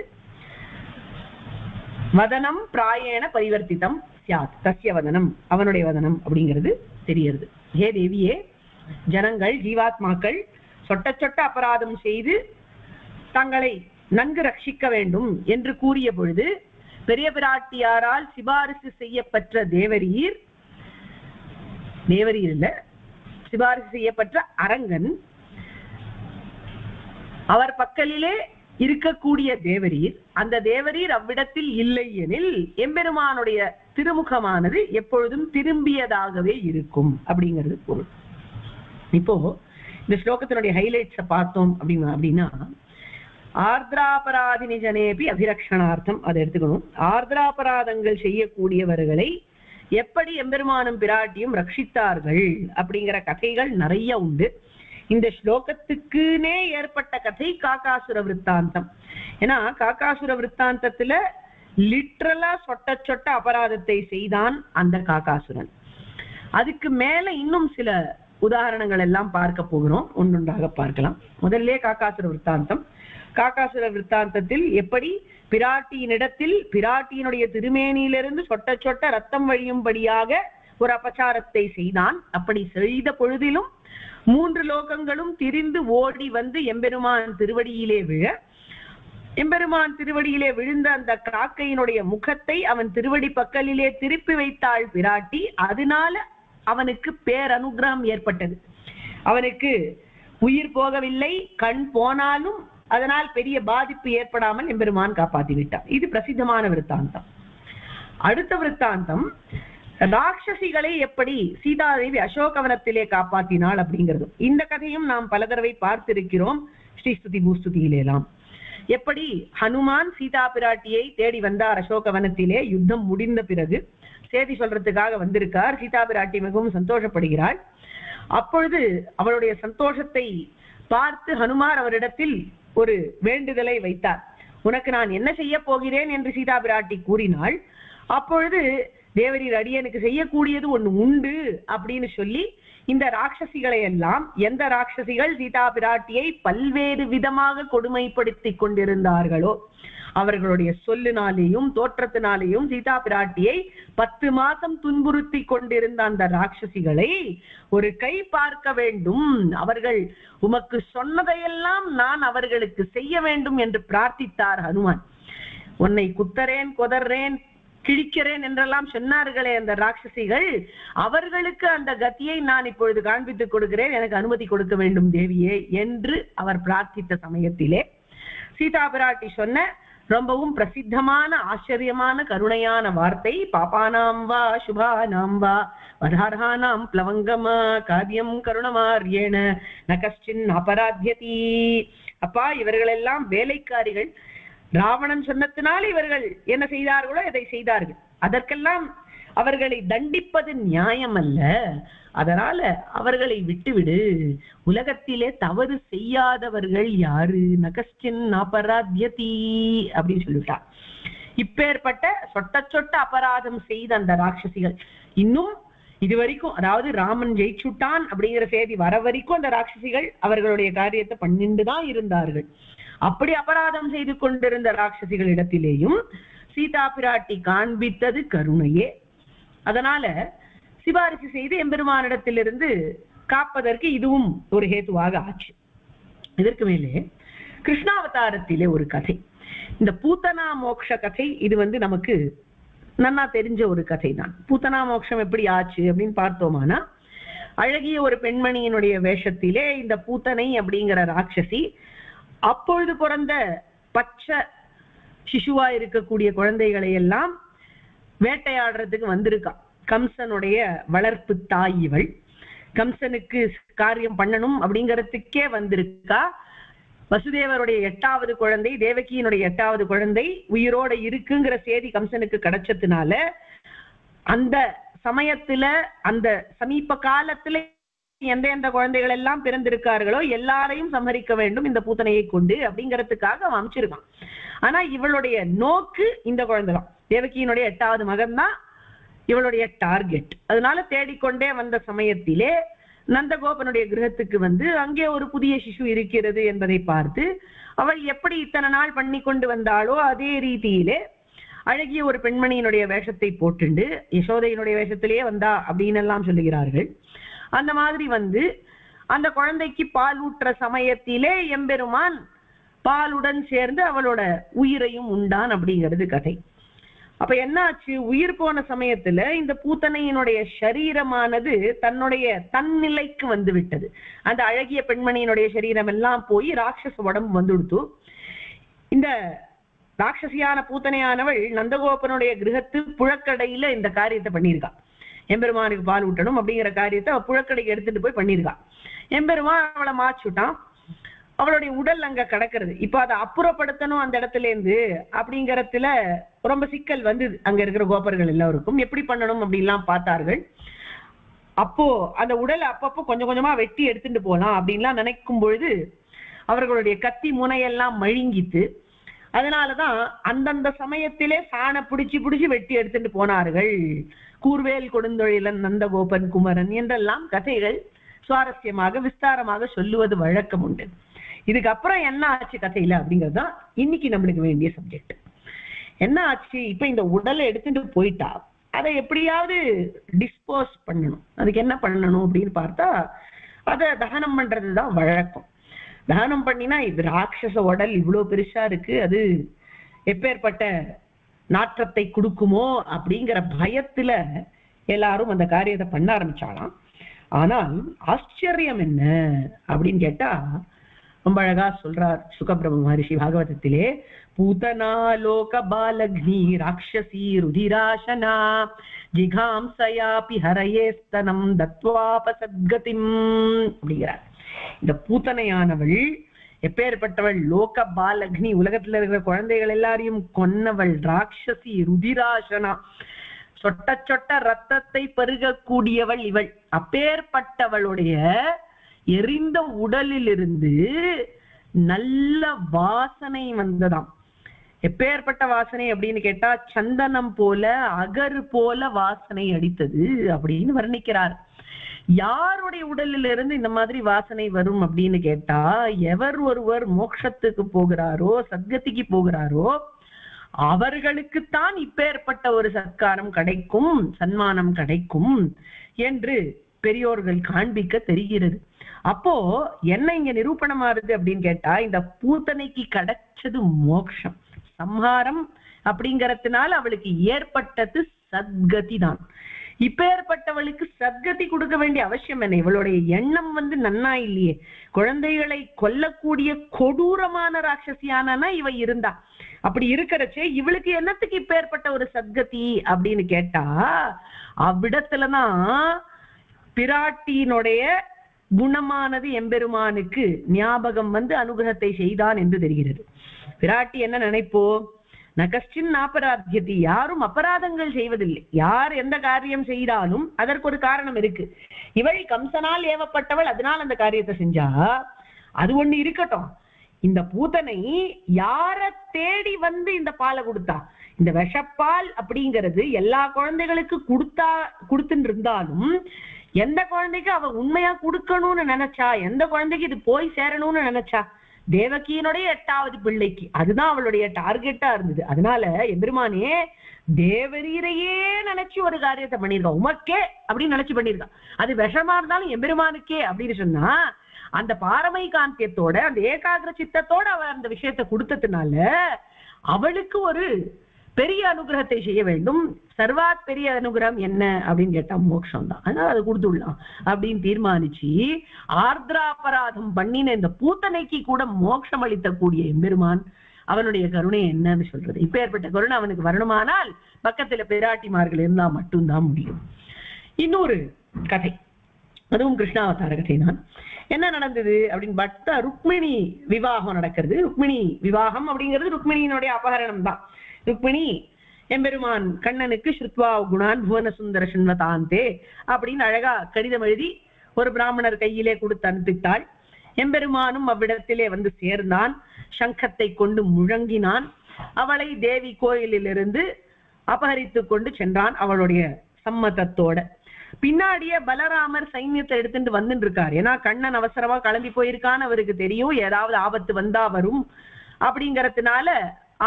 வதனம் பிராயேண பரிவர்த்திதம் சியாத், தஸ்ய வதனம், அவனுடைய வதனம் அப்படிங்கிறது தெரியுது. ஹே தேவியே, ஜனங்கள் ஜீவாத்மாக்கள் சொட்ட சொட்ட அபராதம் செய்து தங்களை நன்கு ரட்சிக்க வேண்டும் என்று கூறிய பொழுது பெரிய பிராட்டியாரால் சிபாரிசு செய்யப்பட்ட தேவரீர் இல்ல, சிபாரிசு செய்யப்பட்ட அரங்கன், அவர் பக்கலிலே இருக்கக்கூடிய தேவரீர், அந்த தேவரீர் அவ்விடத்தில் இல்லை எனில் எம்பெருமானுடைய திருமுகமானது எப்பொழுதும் திரும்பியதாகவே இருக்கும் அப்படிங்கிறது பொருள். இப்போ இந்த ஸ்லோகத்தினுடைய ஹைலைட்ஸை பார்த்தோம் அப்படின்னா ஆர்திராபராதினி ஜனேபி அபிரக்ஷணார்த்தம் அதை எடுத்துக்கணும். ஆர்திராபராதங்கள் செய்யக்கூடியவர்களை எப்படி எம்பெருமானும் பிராட்டியும் ரட்சித்தார்கள் அப்படிங்கிற கதைகள் நிறைய உண்டு. இந்த ஸ்லோகத்துக்குனே ஏற்பட்ட கதை காக்காசுர விற்த்தாந்தம். ஏன்னா காக்காசுர விற்த்தாந்தத்துல லிட்ரலா சொட்ட சொட்ட அபராதத்தை செய்தான் அந்த காக்காசுரன். அதுக்கு மேல இன்னும் சில உதாரணங்கள் எல்லாம் பார்க்க போகிறோம், ஒன்றொன்றாக பார்க்கலாம். முதல்ல காக்காசுர விற்த்தாந்தம். காக்காசுர விற்த்தாந்தத்தில் எப்படி பிராட்டியினிடத்தில் பிராட்டியினுடைய திருமேனியிலிருந்து சொட்ட சொட்ட ரத்தம் வழியும்படியாக ஒரு அபச்சாரத்தை செய்தான். அப்படி செய்த பொழுதிலும் 3 லோகங்களும் திரிந்து ஓடி வந்து எம்பெருமான் திருவடியிலே விழ, எம்பெருமான் திருவடியிலே விழுந்த அந்த காக்கையினுடைய முகத்தை அவன் திருவடி பக்கலிலே திருப்பி வைத்தாள் பிராட்டி. அதனால அவனுக்கு பேரனுகிரகம் ஏற்பட்டது. அவனுக்கு உயிர் போகவில்லை, கண் போனாலும் அதனால் பெரிய பாதிப்பு ஏற்படாமல் எம்பெருமான் காப்பாற்றி விட்டான். இது பிரசித்தமான விருத்தாந்தம். அடுத்த விருத்தாந்தம் ராட்சசிகளை எப்படி சீதாதேவி அசோகவனத்திலே காப்பாற்றினாள் அப்படிங்கிறது. இந்த கதையும் நாம் பல தடவை பார்த்திருக்கிறோம் ஸ்ரீஸ்துதி பூஸ்துதியிலேலாம். எப்படி ஹனுமான் சீதா பிராட்டியை தேடி வந்தார் அசோகவனத்திலே. யுத்தம் முடிந்த பிறகு செய்தி சொல்றதுக்காக வந்திருக்கார். சீதா பிராட்டி மிகவும் சந்தோஷப்படுகிறாள். அப்பொழுது அவளுடைய சந்தோஷத்தை பார்த்து ஹனுமார் அவரிடத்தில் ஒரு வேண்டுதலை வைத்தார். உனக்கு நான் என்ன செய்ய போகிறேன் என்று சீதா பிராட்டி கூறினாள். அப்பொழுது தேவரீர் அடியனுக்கு செய்யக்கூடியது ஒண்ணு உண்டு அப்படின்னு சொல்லி இந்த ராட்சசிகளை எல்லாம், எந்த ராட்சசிகள் சீதா பிராட்டியை பல்வேறு விதமாக கொடுமைப்படுத்தி கொண்டிருந்தார்களோ அவர்களுடைய சொல்லினாலேயும் தோற்றத்தினாலேயும் சீதா பிராட்டியை 10 மாசம் துன்புறுத்தி கொண்டிருந்த அந்த ராட்சசிகளை ஒரு கை பார்க்க வேண்டும், அவர்கள் உமக்கு சொன்னதையெல்லாம் நான் அவர்களுக்கு செய்ய வேண்டும் என்று பிரார்த்தித்தார் ஹனுமான். உன்னை குத்தரேன், கொதர்றேன், கிழிக்கிறேன் என்றெல்லாம் சொன்னார்களே அந்த ராட்சசிகள், அவர்களுக்கு அந்த கத்தியை நான் இப்பொழுது காண்பித்துக் கொடுக்கிறேன், எனக்கு அனுமதி கொடுக்க வேண்டும் தேவியே என்று அவர் பிரார்த்தித்த சமயத்திலே சீதா பிராட்டி சொன்ன ரொம்பவும் பிரசித்தமான ஆச்சரியமான கருணையான வார்த்தை, பாபானாம் வா சுபானாம் வா வதார்ஹானாம் பிளவங்கமா காரியம் கருணமார்யேன நகஸ்சின் அபராத்யதி. அப்பா, இவர்களெல்லாம் வேலைக்காரிகள். ராவணன் சொன்னத்தினால் இவர்கள் என்ன செய்தார்களோ அதை செய்தார்கள். அதற்கெல்லாம் அவர்களை தண்டிப்பது நியாயம் அல்ல. அதனால அவர்களை விட்டுவிடு. உலகத்திலே தவறு செய்யாதவர்கள் யாரு? நகஸ்சின் அபராத்யதி அப்படின்னு சொல்லிட்டார். இப்பேற்பட்ட சொட்ட சொட்ட அபராதம் செய்த அந்த ராட்சசிகள் இன்னும் இதுவரைக்கும், அதாவது ராமன் ஜெயிச்சுட்டான் அப்படிங்கிற செய்தி வர வரைக்கும் அந்த ராட்சசிகள் அவர்களுடைய காரியத்தை பண்ணிட்டுதான் இருந்தார்கள். அப்படி அபராதம் செய்து கொண்டிருந்த ராட்சசிகளிடத்திலேயும் சீதா பிராட்டி காண்பித்தது கருணையே. அதனால சிபாரிசு செய்து எம்பெருமானிடத்திலிருந்து காப்பதற்கு இதுவும் ஒரு ஹேத்துவாக ஆச்சு. இதற்கு மேலே கிருஷ்ணாவதாரத்திலே ஒரு கதை, இந்த பூத்தனா மோக்ஷ கதை. இது நமக்கு நன்னா தெரிஞ்ச ஒரு கதை தான். பூத்தனா மோட்சம் எப்படி ஆச்சு அப்படின்னு பார்த்தோமானா, அழகிய ஒரு பெண்மணியினுடைய வேஷத்திலே இந்த பூத்தனை அப்படிங்கிற ராட்சசி அப்பொழுது பிறந்த பச்சை சிசுவா இருக்கக்கூடிய குழந்தைகளை எல்லாம் வேட்டையாடுறதுக்கு வந்திருக்கா. கம்சனுடைய வளர்ப்பு தாய் இவள். கம்சனுக்கு காரியம் பண்ணணும் அப்படிங்கிறதுக்கே வந்திருக்கா. வசுதேவருடைய 8வது குழந்தை, தேவகியினுடைய 8வது குழந்தை உயிரோட இருக்குங்கிற செய்தி கம்சனுக்கு கிடைச்சதுனால அந்த சமயத்துல அந்த சமீப காலத்துல எந்த குழந்தைகள் எல்லாம் பிறந்திருக்கார்களோ எல்லாரையும் சம்ஹரிக்க வேண்டும் இந்த பூத்தனையை கொண்டு அப்படிங்கிறதுக்காக அவன் அமைச்சிருக்கான். ஆனா இவளுடைய நோக்கு இந்த குழந்தைதான். தேவகியினுடைய 8வது மகன் தான் இவளுடைய டார்கெட். அதனால தேடிக்கொண்டே வந்த சமயத்திலே நந்தகோபனுடைய கிரகத்துக்கு வந்து அங்கே ஒரு புதிய சிசு இருக்கிறது என்பதை பார்த்து அவள் எப்படி இத்தனை நாள் பண்ணி கொண்டு வந்தாளோ அதே ரீதியிலே அழகிய ஒரு பெண்மணியினுடைய வேஷத்தை போட்டுண்டு, யசோதையினுடைய வேஷத்திலேயே வந்தா அப்படின்னு எல்லாம் சொல்லுகிறார்கள். அந்த மாதிரி வந்து அந்த குழந்தைக்கு பால் ஊற்ற சமயத்திலே எம்பெருமான் பாலுடன் சேர்ந்து அவளோட உயிரையும் உண்டான் அப்படிங்கிறது கதை. அப்ப என்னாச்சு, உயிர் போன சமயத்துல இந்த பூத்தனையினுடைய சரீரமானது தன்னுடைய தன்னிலைக்கு வந்து விட்டது. அந்த அழகிய பெண்மணியினுடைய சரீரம் எல்லாம் போய் ராட்சச உடம்பு வந்துடுத்து. இந்த ராட்சசியான பூத்தனையானவள் நந்தகோபனுடைய கிரகத்து புழக்கடையில இந்த காரியத்தை பண்ணியிருக்கா. எம்பெருமானுக்கு பால் ஊட்டணும் அப்படிங்கிற காரியத்தை புழக்கடைக்கு எடுத்துட்டு போய் பண்ணியிருக்கா. எம்பெருமான் அவளை மாச்சுட்டான். அவளுடைய உடல் அங்க கிடக்கிறது. இப்ப அதை அப்புறப்படுத்தணும் அந்த இடத்துல இருந்து அப்படிங்கறதுல ரொம்ப சிக்கல் வந்தது அங்க இருக்கிற கோபர்கள் எல்லாருக்கும். எப்படி பண்ணணும் அப்படின்லாம் பார்த்தார்கள். அப்போ அந்த உடலை அப்பப்போ கொஞ்சம் கொஞ்சமா வெட்டி எடுத்துட்டு போலாம் அப்படின்லாம் நினைக்கும் பொழுது அவர்களுடைய கத்தி முனையெல்லாம் மழுங்கித்து. அதனாலதான் அந்தந்த சமயத்திலே சாண பிடிச்சு வெட்டி எடுத்துட்டு போனார்கள். கூர்வேல் கொடுந்தொழிலன் நந்தகோபன் குமரன் என்றெல்லாம் கதைகள் சுவாரஸ்யமாக விஸ்தாரமாக சொல்லுவது வழக்கம் உண்டு. இதுக்கப்புறம் என்ன ஆச்சு கதையில அப்படிங்கறதுதான் இன்னைக்கு நம்மளுக்கு வேண்டிய சப்ஜெக்ட். என்ன ஆச்சு, இப்ப இந்த உடலை எடுத்துட்டு போயிட்டா அதை எப்படியாவது டிஸ்போஸ் பண்ணணும். அதுக்கு என்ன பண்ணணும் அப்படின்னு பார்த்தா அதை தகனம் பண்றதுதான் வழக்கம். தகனம் பண்ணினா இது ராட்சச உடல் இவ்வளவு பெருசா இருக்கு, அது எப்பேற்பட்ட நாற்றத்தை கொடுக்குமோ அப்படிங்கிற பயத்துல எல்லாரும் அந்த காரியத்தை பண்ண ஆரம்பிச்சாலாம். ஆனால் ஆச்சரியம் என்ன அப்படின்னு கேட்டா ரொம்ப அழகா சொல்றார் சுகபிரம்ம மகரிஷி பாகவதத்திலே. பூதனா லோக பாலக்னி ராட்சசி ருதிராசனா ஜிகாம்சயாபி ஹரயேஸ்தனம் தத்வாபசத்கதிம் அப்படிங்கிறார். இந்த பூத்தனையானவள் எப்பேற்பட்டவள்? லோக பாலக்னி, உலகத்துல இருக்கிற குழந்தைகள் எல்லாரையும் கொன்னவள். ராட்சசி ருதிராசனா, சொட்ட சொட்ட ரத்தத்தை பருகக்கூடியவள் இவள். அப்பேற்பட்டவளுடைய எரிந்த உடலில் இருந்து நல்ல வாசனை வந்ததாம். எப்பேற்பட்ட வாசனை அப்படின்னு கேட்டா சந்தனம் போல அகரு போல வாசனை அடித்தது அப்படின்னு வர்ணிக்கிறார். யாருடைய உடலில் இருந்து இந்த மாதிரி வாசனை வரும் அப்படின்னு கேட்டா, எவர் ஒருவர் மோட்சத்துக்கு போகிறாரோ சத்கதிக்கு போகிறாரோ அவர்களுக்குத்தான் இப்பேற்பட்ட ஒரு சத்காரம் கிடைக்கும், சன்மானம் கிடைக்கும் என்று பெரியோர்கள் காண்பிக்க தெரிகிறது. அப்போ என்ன இங்க நிரூபணம் ஆறுது அப்படின்னு கேட்டா, இந்த பூத்தனைக்கு கிடைச்சது மோட்சம், சம்ஹாரம் அப்படிங்கறதுனால அவளுக்கு ஏற்பட்டது சத்கதி தான். இப்பேற்பட்டவளுக்கு சத்கதி கொடுக்க வேண்டிய அவசியம் என்ன? இவளுடைய எண்ணம் நன்னா இல்லையே. குழந்தைகளை கொல்லக்கூடிய கொடூரமான ராட்சசியானா இவ இருந்தா. அப்படி இருக்கிறச்சே இவளுக்கு என்னத்துக்கு இப்பேற்பட்ட ஒரு சத்கதி அப்படின்னு கேட்டா, அவ்விடத்துலதான் பிராட்டியினுடைய குணமானது எம்பெருமானுக்கு ஞாபகம் அனுகிரகத்தை செய்தான் என்று தெரிகிறது. பிராட்டி என்ன நினைப்போ, நகஸ்டின் அபராத்தியதி, யாரும் அபராதங்கள் செய்வதில்லை. யார் எந்த காரியம் செய்தாலும் அதற்கு ஒரு காரணம் இருக்கு. இவள் கம்சனால் ஏவப்பட்டவள், அதனால் அந்த காரியத்தை செஞ்சா. அது ஒண்ணு இருக்கட்டும், இந்த பூதனை யார தேடி இந்த பாலை கொடுத்தா? இந்த விஷப்பால் அப்படிங்கிறது எல்லா குழந்தைகளுக்கு கொடுத்துட்டு இருந்தாலும் எந்த குழந்தைக்கு அவ உண்மையா கொடுக்கணும்னு நினைச்சா, எந்த குழந்தைக்கு இது போய் சேரணும்னு நினைச்சா? தேவகியினுடைய 8வது பிள்ளைக்கு. அதுதான் அவளுடைய டார்கெட்டா இருந்தது. அதனால எம்பெருமானே தேவரீரையே நினைச்சு ஒரு காரியத்தை பண்ணிருக்கா, உமக்கே அப்படின்னு நினைச்சு பண்ணிருக்கா. அது விஷமா இருந்தாலும் எம்பெருமானுக்கே அப்படின்னு சொன்னா, அந்த பாரமை காந்தியத்தோட அந்த ஏகாகிர சித்தத்தோட அவ அந்த விஷயத்தை கொடுத்ததுனால அவளுக்கு ஒரு பெரிய அனுகிரகத்தை செய்ய வேண்டும். சர்வாத் பெரிய அனுகிரகம் என்ன அப்படின்னு கேட்டா மோட்சம் தான். அதனால அதை கொடுத்துடலாம் அப்படின்னு தீர்மானிச்சு ஆர்திராபராதம் பண்ணின இந்த பூத்தனைக்கு கூட மோட்சம் அளித்தக்கூடிய எம்பெருமான் அவனுடைய கருணை என்னன்னு சொல்றது. இப்ப ஏற்பட்ட கருணை அவனுக்கு வரணுமானால் பக்கத்துல பிராட்டிமார்கள் இருந்தா மட்டும்தான் முடியும். இன்னொரு கதை, அதுவும் கிருஷ்ணாவதார கதை தான். என்ன நடந்தது அப்படின்னு பார்த்தா, ருக்மிணி விவாகம் நடக்கிறது. ருக்மிணி விவாகம் அப்படிங்கிறது ருக்மிணியினுடைய அபகரணம் தான். ருக்மிணி எம்பெருமான் கண்ணனுக்கு ஸ்ருத்வா குணான் புவன சுந்தர சண்வதாந்தே அப்படின்னு அழகா கடிதம் எழுதி ஒரு பிராமணர் கையிலே கொடுத்து அனுப்பித்தாள். எம்பெருமானும் அவ்விடத்திலே சேர்ந்தான். சங்கத்தை கொண்டு முழங்கினான். அவளை தேவி கோயிலிலிருந்து அபகரித்து கொண்டு சென்றான் அவளுடைய சம்மதத்தோட. பின்னாடியே பலராமர் சைன்யத்தை எடுத்துட்டு வந்துட்டு இருக்காரு. ஏன்னா கண்ணன் அவசரமா கிளம்பி போயிருக்கான்னு அவருக்கு தெரியும், ஏதாவது ஆபத்து வந்தா வரும் அப்படிங்கறதுனால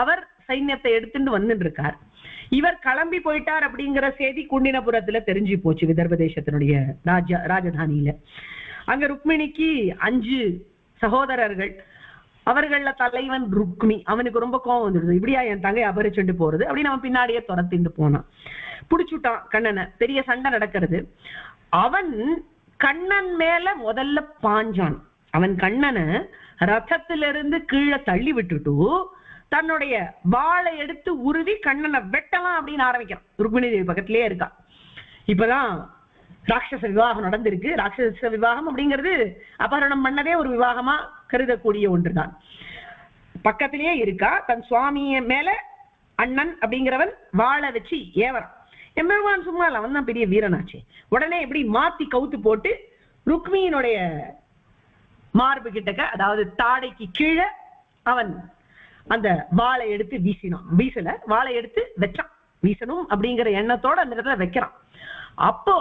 அவர் சைன்யத்தை எடுத்துட்டு வந்துட்டு இருக்கார். இவர் கிளம்பி போயிட்டார் அப்படிங்கிற செய்தி குண்டினபுரத்துல தெரிஞ்சு போச்சு, விதர்ப தேசத்தினுடைய ராஜதானியில. அங்க ருக்மிணிக்கு 5 சகோதரர்கள். அவர்கள தலைவன் ருக்மி. அவனுக்கு ரொம்ப கோபம் வந்துடுது, இப்படியா என் தங்கை அபரிச்சுட்டு போறது அப்படின்னு அவன் பின்னாடியே துரத்திட்டு போனான். புடிச்சுட்டான் கண்ணனை. பெரிய சண்டை நடக்கிறது. அவன் கண்ணன் மேல முதல்ல பாஞ்சான். அவன் கண்ணனை ரதத்திலிருந்து கீழே தள்ளி விட்டுட்டு தன்னுடைய வாளை எடுத்து உருவி கண்ணனை வெட்டலாம் அப்படின்னு ஆரம்பிக்கிறான். ருக்மிணி தேவி பக்கத்திலேயே இருக்கா. இப்பதான் ராட்சச விவாகம் நடந்திருக்கு. ராட்சச விவாகம் அப்படிங்கிறது அபகரணம் பண்ணதே ஒரு விவாகமா கருதக்கூடிய ஒன்றுதான். பக்கத்திலேயே இருக்கா. தன் சுவாமிய மேல அண்ணன் அப்படிங்கிறவன் வாழை வச்சு ஏவறான். எம்பெருமான் சும்மா இல்ல, அவன் தான் பெரிய வீரனாச்சு. உடனே எப்படி மாத்தி கவுத்து போட்டு ருக்மியினுடைய மார்பு கிட்டக்க, அதாவது தாடைக்கு கீழே அவன் அந்த வாளை எடுத்து வீசினான். வீசல, வாளை எடுத்து வச்சான். வீசணும் அப்படிங்கிற எண்ணத்தோட அந்த இடத்துல வைக்கிறான். அப்போ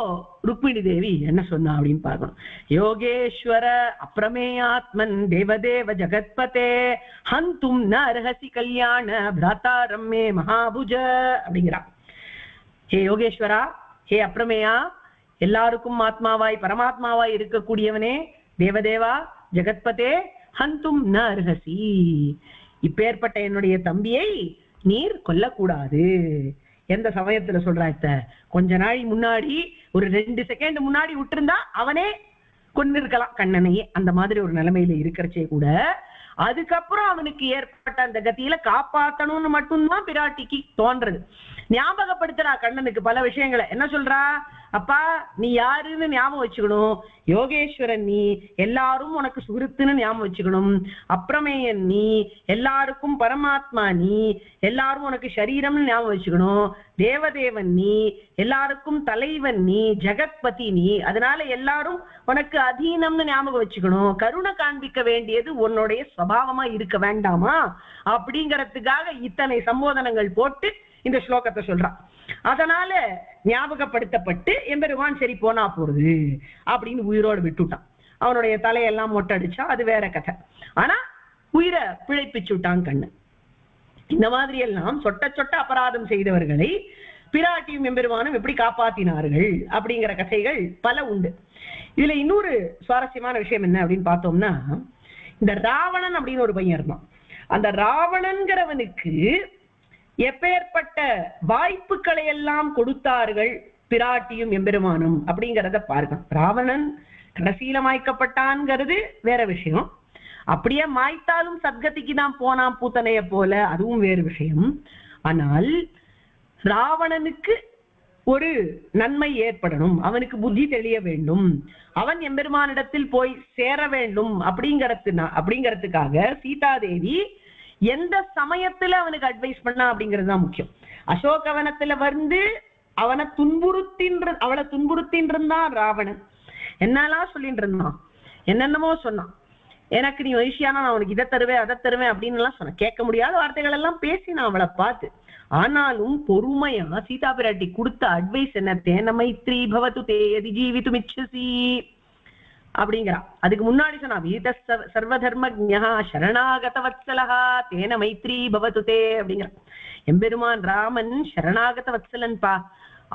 ருக்மிணி தேவி என்ன சொன்னா அப்படின்னு பார்க்கணும். யோகேஸ்வர அப்ரமேயாத்மன் தேவதேவ ஜகத்பதே ஹந்தும் ந அர்ஹசி கல்யாண பிராதாரம் மே மகாபுஜ அப்படிங்கிறான். ஹே யோகேஸ்வரா, ஹே அப்ரமேயா, எல்லாருக்கும் ஆத்மாவாய் பரமாத்மாவாய் இருக்கக்கூடியவனே, தேவதேவா ஜெகத்பதே ஹந்தும் ந அர்ஹசி, இப்பேற்பட்ட என்னுடைய தம்பியை நீர் கொல்லக்கூடாது. எந்த சமயத்துல சொல்றாத்த, கொஞ்ச நாள் முன்னாடி ஒரு 2 செகண்ட் முன்னாடி விட்டுருந்தா அவனே கொண்டு இருக்கலாம் கண்ணனையே. அந்த மாதிரி ஒரு நிலைமையில இருக்கிறச்சே கூட அதுக்கப்புறம் அவனுக்கு ஏற்பட்ட அந்த கத்தியில காப்பாத்தணும்னு மட்டும்தான் பிராட்டிக்கு தோன்றது. ஞாபகப்படுத்துறா கண்ணனுக்கு பல விஷயங்களை. என்ன சொல்றா, அப்பா நீ யாருன்னு ஞாபகம் வச்சுக்கணும், யோகேஸ்வரன் நீ, எல்லாரும் உனக்கு சுகிருத்துன்னு ஞாபகம் வச்சுக்கணும், அப்ரமேயன் நீ, எல்லாருக்கும் பரமாத்மா நீ, எல்லாரும் உனக்கு சரீரம்னு ஞாபகம் வச்சுக்கணும், தேவதேவன் நீ, எல்லாருக்கும் தலைவன் நீ, ஜெகத்பதி நீ, அதனால எல்லாரும் உனக்கு அதீனம்னு ஞாபகம் வச்சுக்கணும், கருணை காண்பிக்க வேண்டியது உன்னுடைய சுபாவமா இருக்க வேண்டாமா அப்படிங்கறதுக்காக இத்தனை சம்போதனங்கள் போட்டு இந்த ஸ்லோகத்தை சொல்றான். அதனால ஞாபகப்படுத்தப்பட்டு எம்பெருமான் சரி போனா போறது அப்படின்னு உயிரோடு விட்டுட்டான். அவனுடைய தலையெல்லாம் மொட்டடிச்சா அது வேற கதை. ஆனா உயிரை பிழைப்பிச்சு விட்டான் கண்ணன். இந்த மாதிரி எல்லாம் சொட்ட சொட்ட அபராதம் செய்தவர்களை பிராட்டியும் எம்பெருமானும் எப்படி காப்பாத்தினார்கள் அப்படிங்கிற கதைகள் பல உண்டு. இதுல இன்னொரு சுவாரஸ்யமான விஷயம் என்ன அப்படின்னு பார்த்தோம்னா, இந்த ராவணன் அப்படின்னு ஒரு பையன் இருந்தான். அந்த ராவணன்கிறவனுக்கு எப்பேற்பட்ட வாய்ப்புகளை எல்லாம் கொடுத்தார்கள் பிராட்டியும் எம்பெருமானும் அப்படிங்கிறத பாருங்க. ராவணன் கடைசியில மாய்க்கப்பட்டான்ங்கிறது வேற விஷயம். அப்படியே மாய்த்தாலும் சத்கதிக்கு தான் போனான் பூத்தனைய போல, அதுவும் வேறு விஷயம். ஆனால் ராவணனுக்கு ஒரு நன்மை ஏற்படணும், அவனுக்கு புத்தி தெளிய வேண்டும், அவன் எம்பெருமானிடத்தில் போய் சேர வேண்டும் அப்படிங்கிறதுக்காக சீதாதேவி எந்த சமயத்துல அவனுக்கு அட்வைஸ் பண்ணா அப்படிங்கிறது தான் முக்கியம். அசோகவனத்துல வந்து அவளை துன்புறுத்தின் இருந்தான் ராவணன். என்னெல்லாம் சொல்லிட்டு இருந்தான், என்னென்னமோ சொன்னான். எனக்கு நீ வைசியானா நான் உனக்கு இதை தருவேன் அதை தருவேன் அப்படின்னு எல்லாம் சொன்ன. கேட்க முடியாத வார்த்தைகள் எல்லாம் பேசினான் அவளை பார்த்து. ஆனாலும் பொறுமையா சீதா பிராட்டி கொடுத்த அட்வைஸ் என்ன, தேன மைத்ரி பவது தே யதி ஜீவிதும் இச்சசி அப்படிங்கிறா. அதுக்கு முன்னாடி சொன்னா, வீத சர்வதர்மஜ்ஞா சரணாகத வத்சலஹா தேன மைத்ரி பவது தே அப்படிங்கிற. எம்பெருமான் ராமன் சரணாகத வத்சலன் பா,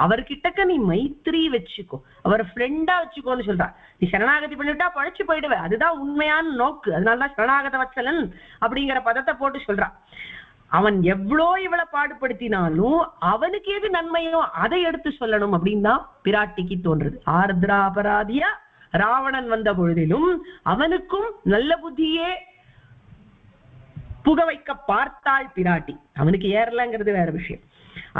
அவர்கிட்டக்க நீ மைத்ரி வச்சுக்கோ, அவர் ஃப்ரெண்டா வச்சுக்கோன்னு சொல்றா. நீ சரணாகதி பண்ணிட்டா பழைச்சு போயிடுவே, அதுதான் உண்மையான நோக்கு. அதனாலதான் சரணாகத வத்சலன் அப்படிங்கிற பதத்தை போட்டு சொல்றா. அவன் எவ்வளோ இவளை பாடுபடுத்தினாலும் அவனுக்கு எது நன்மையோ அதை எடுத்து சொல்லணும் அப்படின்னு தான் பிராட்டிக்கு தோன்றது. ஆர்திராபராதியா ராவணன் வந்த பொழுதிலும் அவனுக்கும் நல்ல புத்தியே புக வைக்க பார்த்தாள் பிராட்டி. அவனுக்கு ஏறலங்கிறது வேற விஷயம்.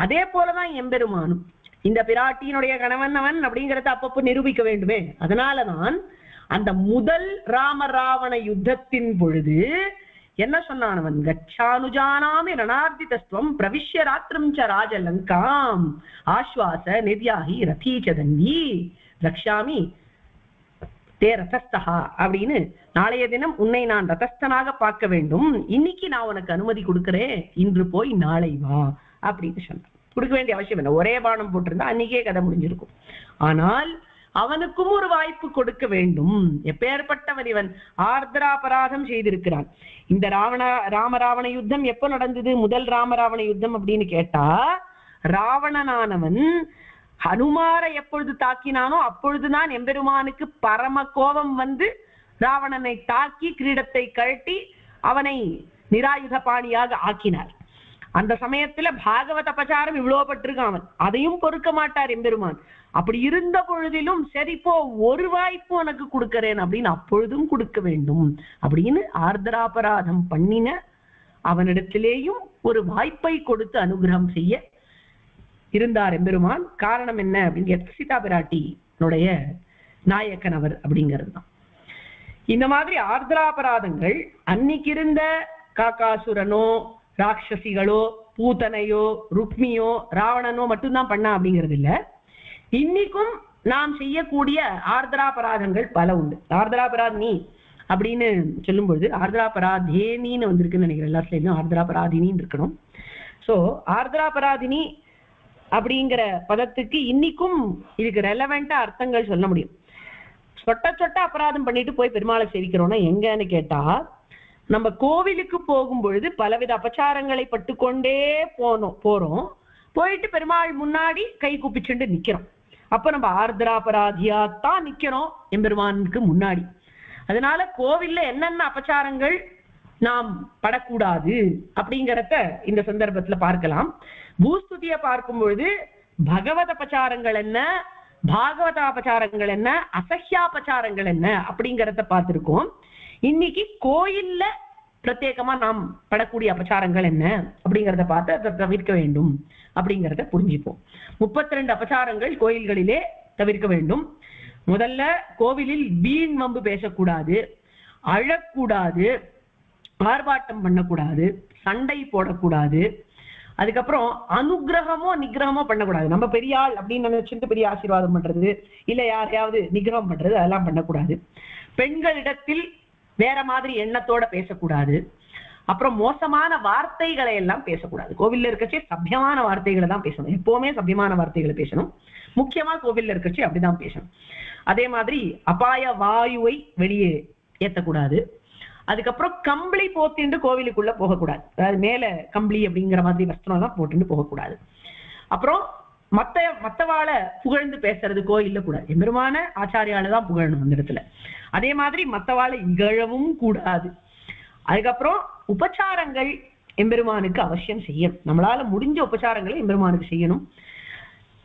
அதே போலதான் எம்பெருமானும் இந்த பிராட்டியினுடைய கணவன் அவன் அப்படிங்கறத அப்பப்போ நிரூபிக்க வேண்டுமே. அதனாலதான் அந்த முதல் ராமராவண யுத்தத்தின் பொழுது என்ன சொன்னான் அவன், கச்சானுஜானாமி ரணார்த்திதஸ்துவம் பிரவிஷ்ய ராத்திரம் ச ராஜலங்காம் ஆஸ்வாச நித்யாஹி ரதீச்சதன்வி ரக்ஷாமி தே ரதஸ்தஹா அப்படின்னு, நாளைய தினம் உன்னை நான் ரதஸ்தனாக பார்க்க வேண்டும், இன்னைக்கு நான் உனக்கு அனுமதி கொடுக்கிறேன், இன்று போய் நாளை வா அப்படின்னு சொன்னான். கொடுக்க வேண்டிய அவசியம் இல்லை, ஒரே பானம் போட்டிருந்தா அன்னைக்கே கதை முடிஞ்சிருக்கும். ஆனால் அவனுக்கும் ஒரு வாய்ப்பு கொடுக்க வேண்டும். எப்பேற்பட்டவன் இவன், ஆர்திராபராதம் செய்திருக்கிறான். இந்த ராமராவண யுத்தம் எப்ப நடந்தது, முதல் ராமராவண யுத்தம் அப்படின்னு கேட்டா, ராவணனானவன் ஹனுமாரை எப்பொழுது தாக்கினானோ அப்பொழுதுதான் எம்பெருமானுக்கு பரம கோபம் வந்து ராவணனை தாக்கி கிரீடத்தை கழட்டி அவனை நிராயுத பாணியாக ஆக்கினார். அந்த சமயத்துல பாகவத பச்சாரம் இவ்வளவு பட்டிருக்கான் அவன், அதையும் பொறுக்க மாட்டார் எம்பெருமான். அப்படி இருந்த பொழுதிலும் சரி போ ஒரு வாய்ப்பு உனக்கு கொடுக்கிறேன் அப்படின்னு அப்பொழுதும் கொடுக்க வேண்டும் அப்படின்னு ஆர்திராபராதம் பண்ணின அவனிடத்திலேயும் ஒரு வாய்ப்பை கொடுத்து அனுகிரகம் செய்ய இருந்தார் எம்பெருமான். காரணம் என்ன அப்படின்னு சீதா பிராட்டினுடைய நாயக்கன் அவர் அப்படிங்கிறது தான். இந்த மாதிரி ஆர்திராபராதங்கள் அன்னைக்கு இருந்த காக்காசுரனோ ராட்சசிகளோ பூதனையோ ருக்மியோ ராவணனோ மட்டும்தான் பண்ணா அப்படிங்கிறது இல்ல. இன்னைக்கும் நாம் செய்யக்கூடிய ஆர்திராபராதங்கள் பல உண்டு. ஆர்திராபராதினி அப்படின்னு சொல்லும்பொழுது ஆர்திராபராதேனின்னு வந்திருக்குன்னு நினைக்கிறேன். எல்லா ஸ்லைட்லையும் ஆர்திராபராதினின்னு இருக்கணும். ஸோ ஆர்திராபராதினி அப்படிங்கிற பதத்துக்கு இன்னைக்கும் இதுக்கு ரெலவெண்டா அர்த்தங்கள் சொல்ல முடியும். சொட்ட சொட்ட அபராதம் பண்ணிட்டு போய் பெருமாளை சேவிக்கிறோம்னா எங்கன்னு கேட்டா, நம்ம கோவிலுக்கு போகும் பொழுது பலவித அபச்சாரங்களை பட்டுக்கொண்டே போறோம். போயிட்டு பெருமாள் முன்னாடி கை கூப்பிச்சுட்டு நிக்கிறோம். அப்ப நம்ம ஆர்திராபராதியாத்தான் நிக்கிறோம் எம்பெருமானுக்கு முன்னாடி. அதனால கோவில்ல என்னென்ன அபச்சாரங்கள் நாம் படக்கூடாது அப்படிங்கிறத இந்த சந்தர்ப்பத்துல பார்க்கலாம். பூஸ்துதிய பார்க்கும் பொழுது பகவத அபச்சாரங்கள் என்ன, பாகவத அபச்சாரங்கள் என்ன, அசஹ்யாபச்சாரங்கள் என்ன அப்படிங்கிறத பார்த்திருக்கோம். இன்னைக்கு கோயில்ல பிரத்யேகமா நாம் படக்கூடிய அபச்சாரங்கள் என்ன அப்படிங்கிறத பார்த்து அதை தவிர்க்க வேண்டும் அப்படிங்கிறத புரிஞ்சுப்போம். 32 அபச்சாரங்கள் கோயில்களிலே தவிர்க்க வேண்டும். முதல்ல கோவிலில் வீண் வம்பு பேசக்கூடாது, அழக்கூடாது, ஆர்ப்பாட்டம் பண்ணக்கூடாது, சண்டை போடக்கூடாது. அதுக்கப்புறம் அனுகிரகமோ நிகிரகமோ பண்ணக்கூடாது. நம்ம பெரிய ஆள் அப்படின்னு நினைச்சுட்டு பெரிய ஆசீர்வாதம் பண்றது, இல்ல யாரையாவது நிகிரகம் பண்றது, அதெல்லாம் பண்ணக்கூடாது. பெண்களிடத்தில் வேற மாதிரி எண்ணத்தோட பேசக்கூடாது. அப்புறம் மோசமான வார்த்தைகளை எல்லாம் பேசக்கூடாது. கோவில்ல இருக்கச்சே சபியமான வார்த்தைகளை தான் பேசணும். எப்பவுமே சபியமான வார்த்தைகளை பேசணும். முக்கியமா கோவில்ல இருக்கச்சே அப்படிதான் பேசணும். அதே மாதிரி அபாய வாயுவை வெளியே ஏத்தக்கூடாது. அதுக்கப்புறம் கம்பளி போத்திண்டு கோவிலுக்குள்ள போகக்கூடாது. அதாவது மேல கம்பளி அப்படிங்கிற மாதிரி வஸ்திரம் எல்லாம் போட்டுட்டு போகக்கூடாது. அப்புறம் மத்தவாளை புகழ்ந்து பேசுறது கோயில்ல கூடாது. எம்பெருமான ஆச்சாரியால தான் புகழணும் அந்த இடத்துல. அதே மாதிரி மத்தவாளை இகழவும் கூடாது. அதுக்கப்புறம் உபச்சாரங்கள் எம்பெருமானுக்கு அவசியம் செய்யணும். நம்மளால முடிஞ்ச உபச்சாரங்களை எம்பெருமானுக்கு செய்யணும்.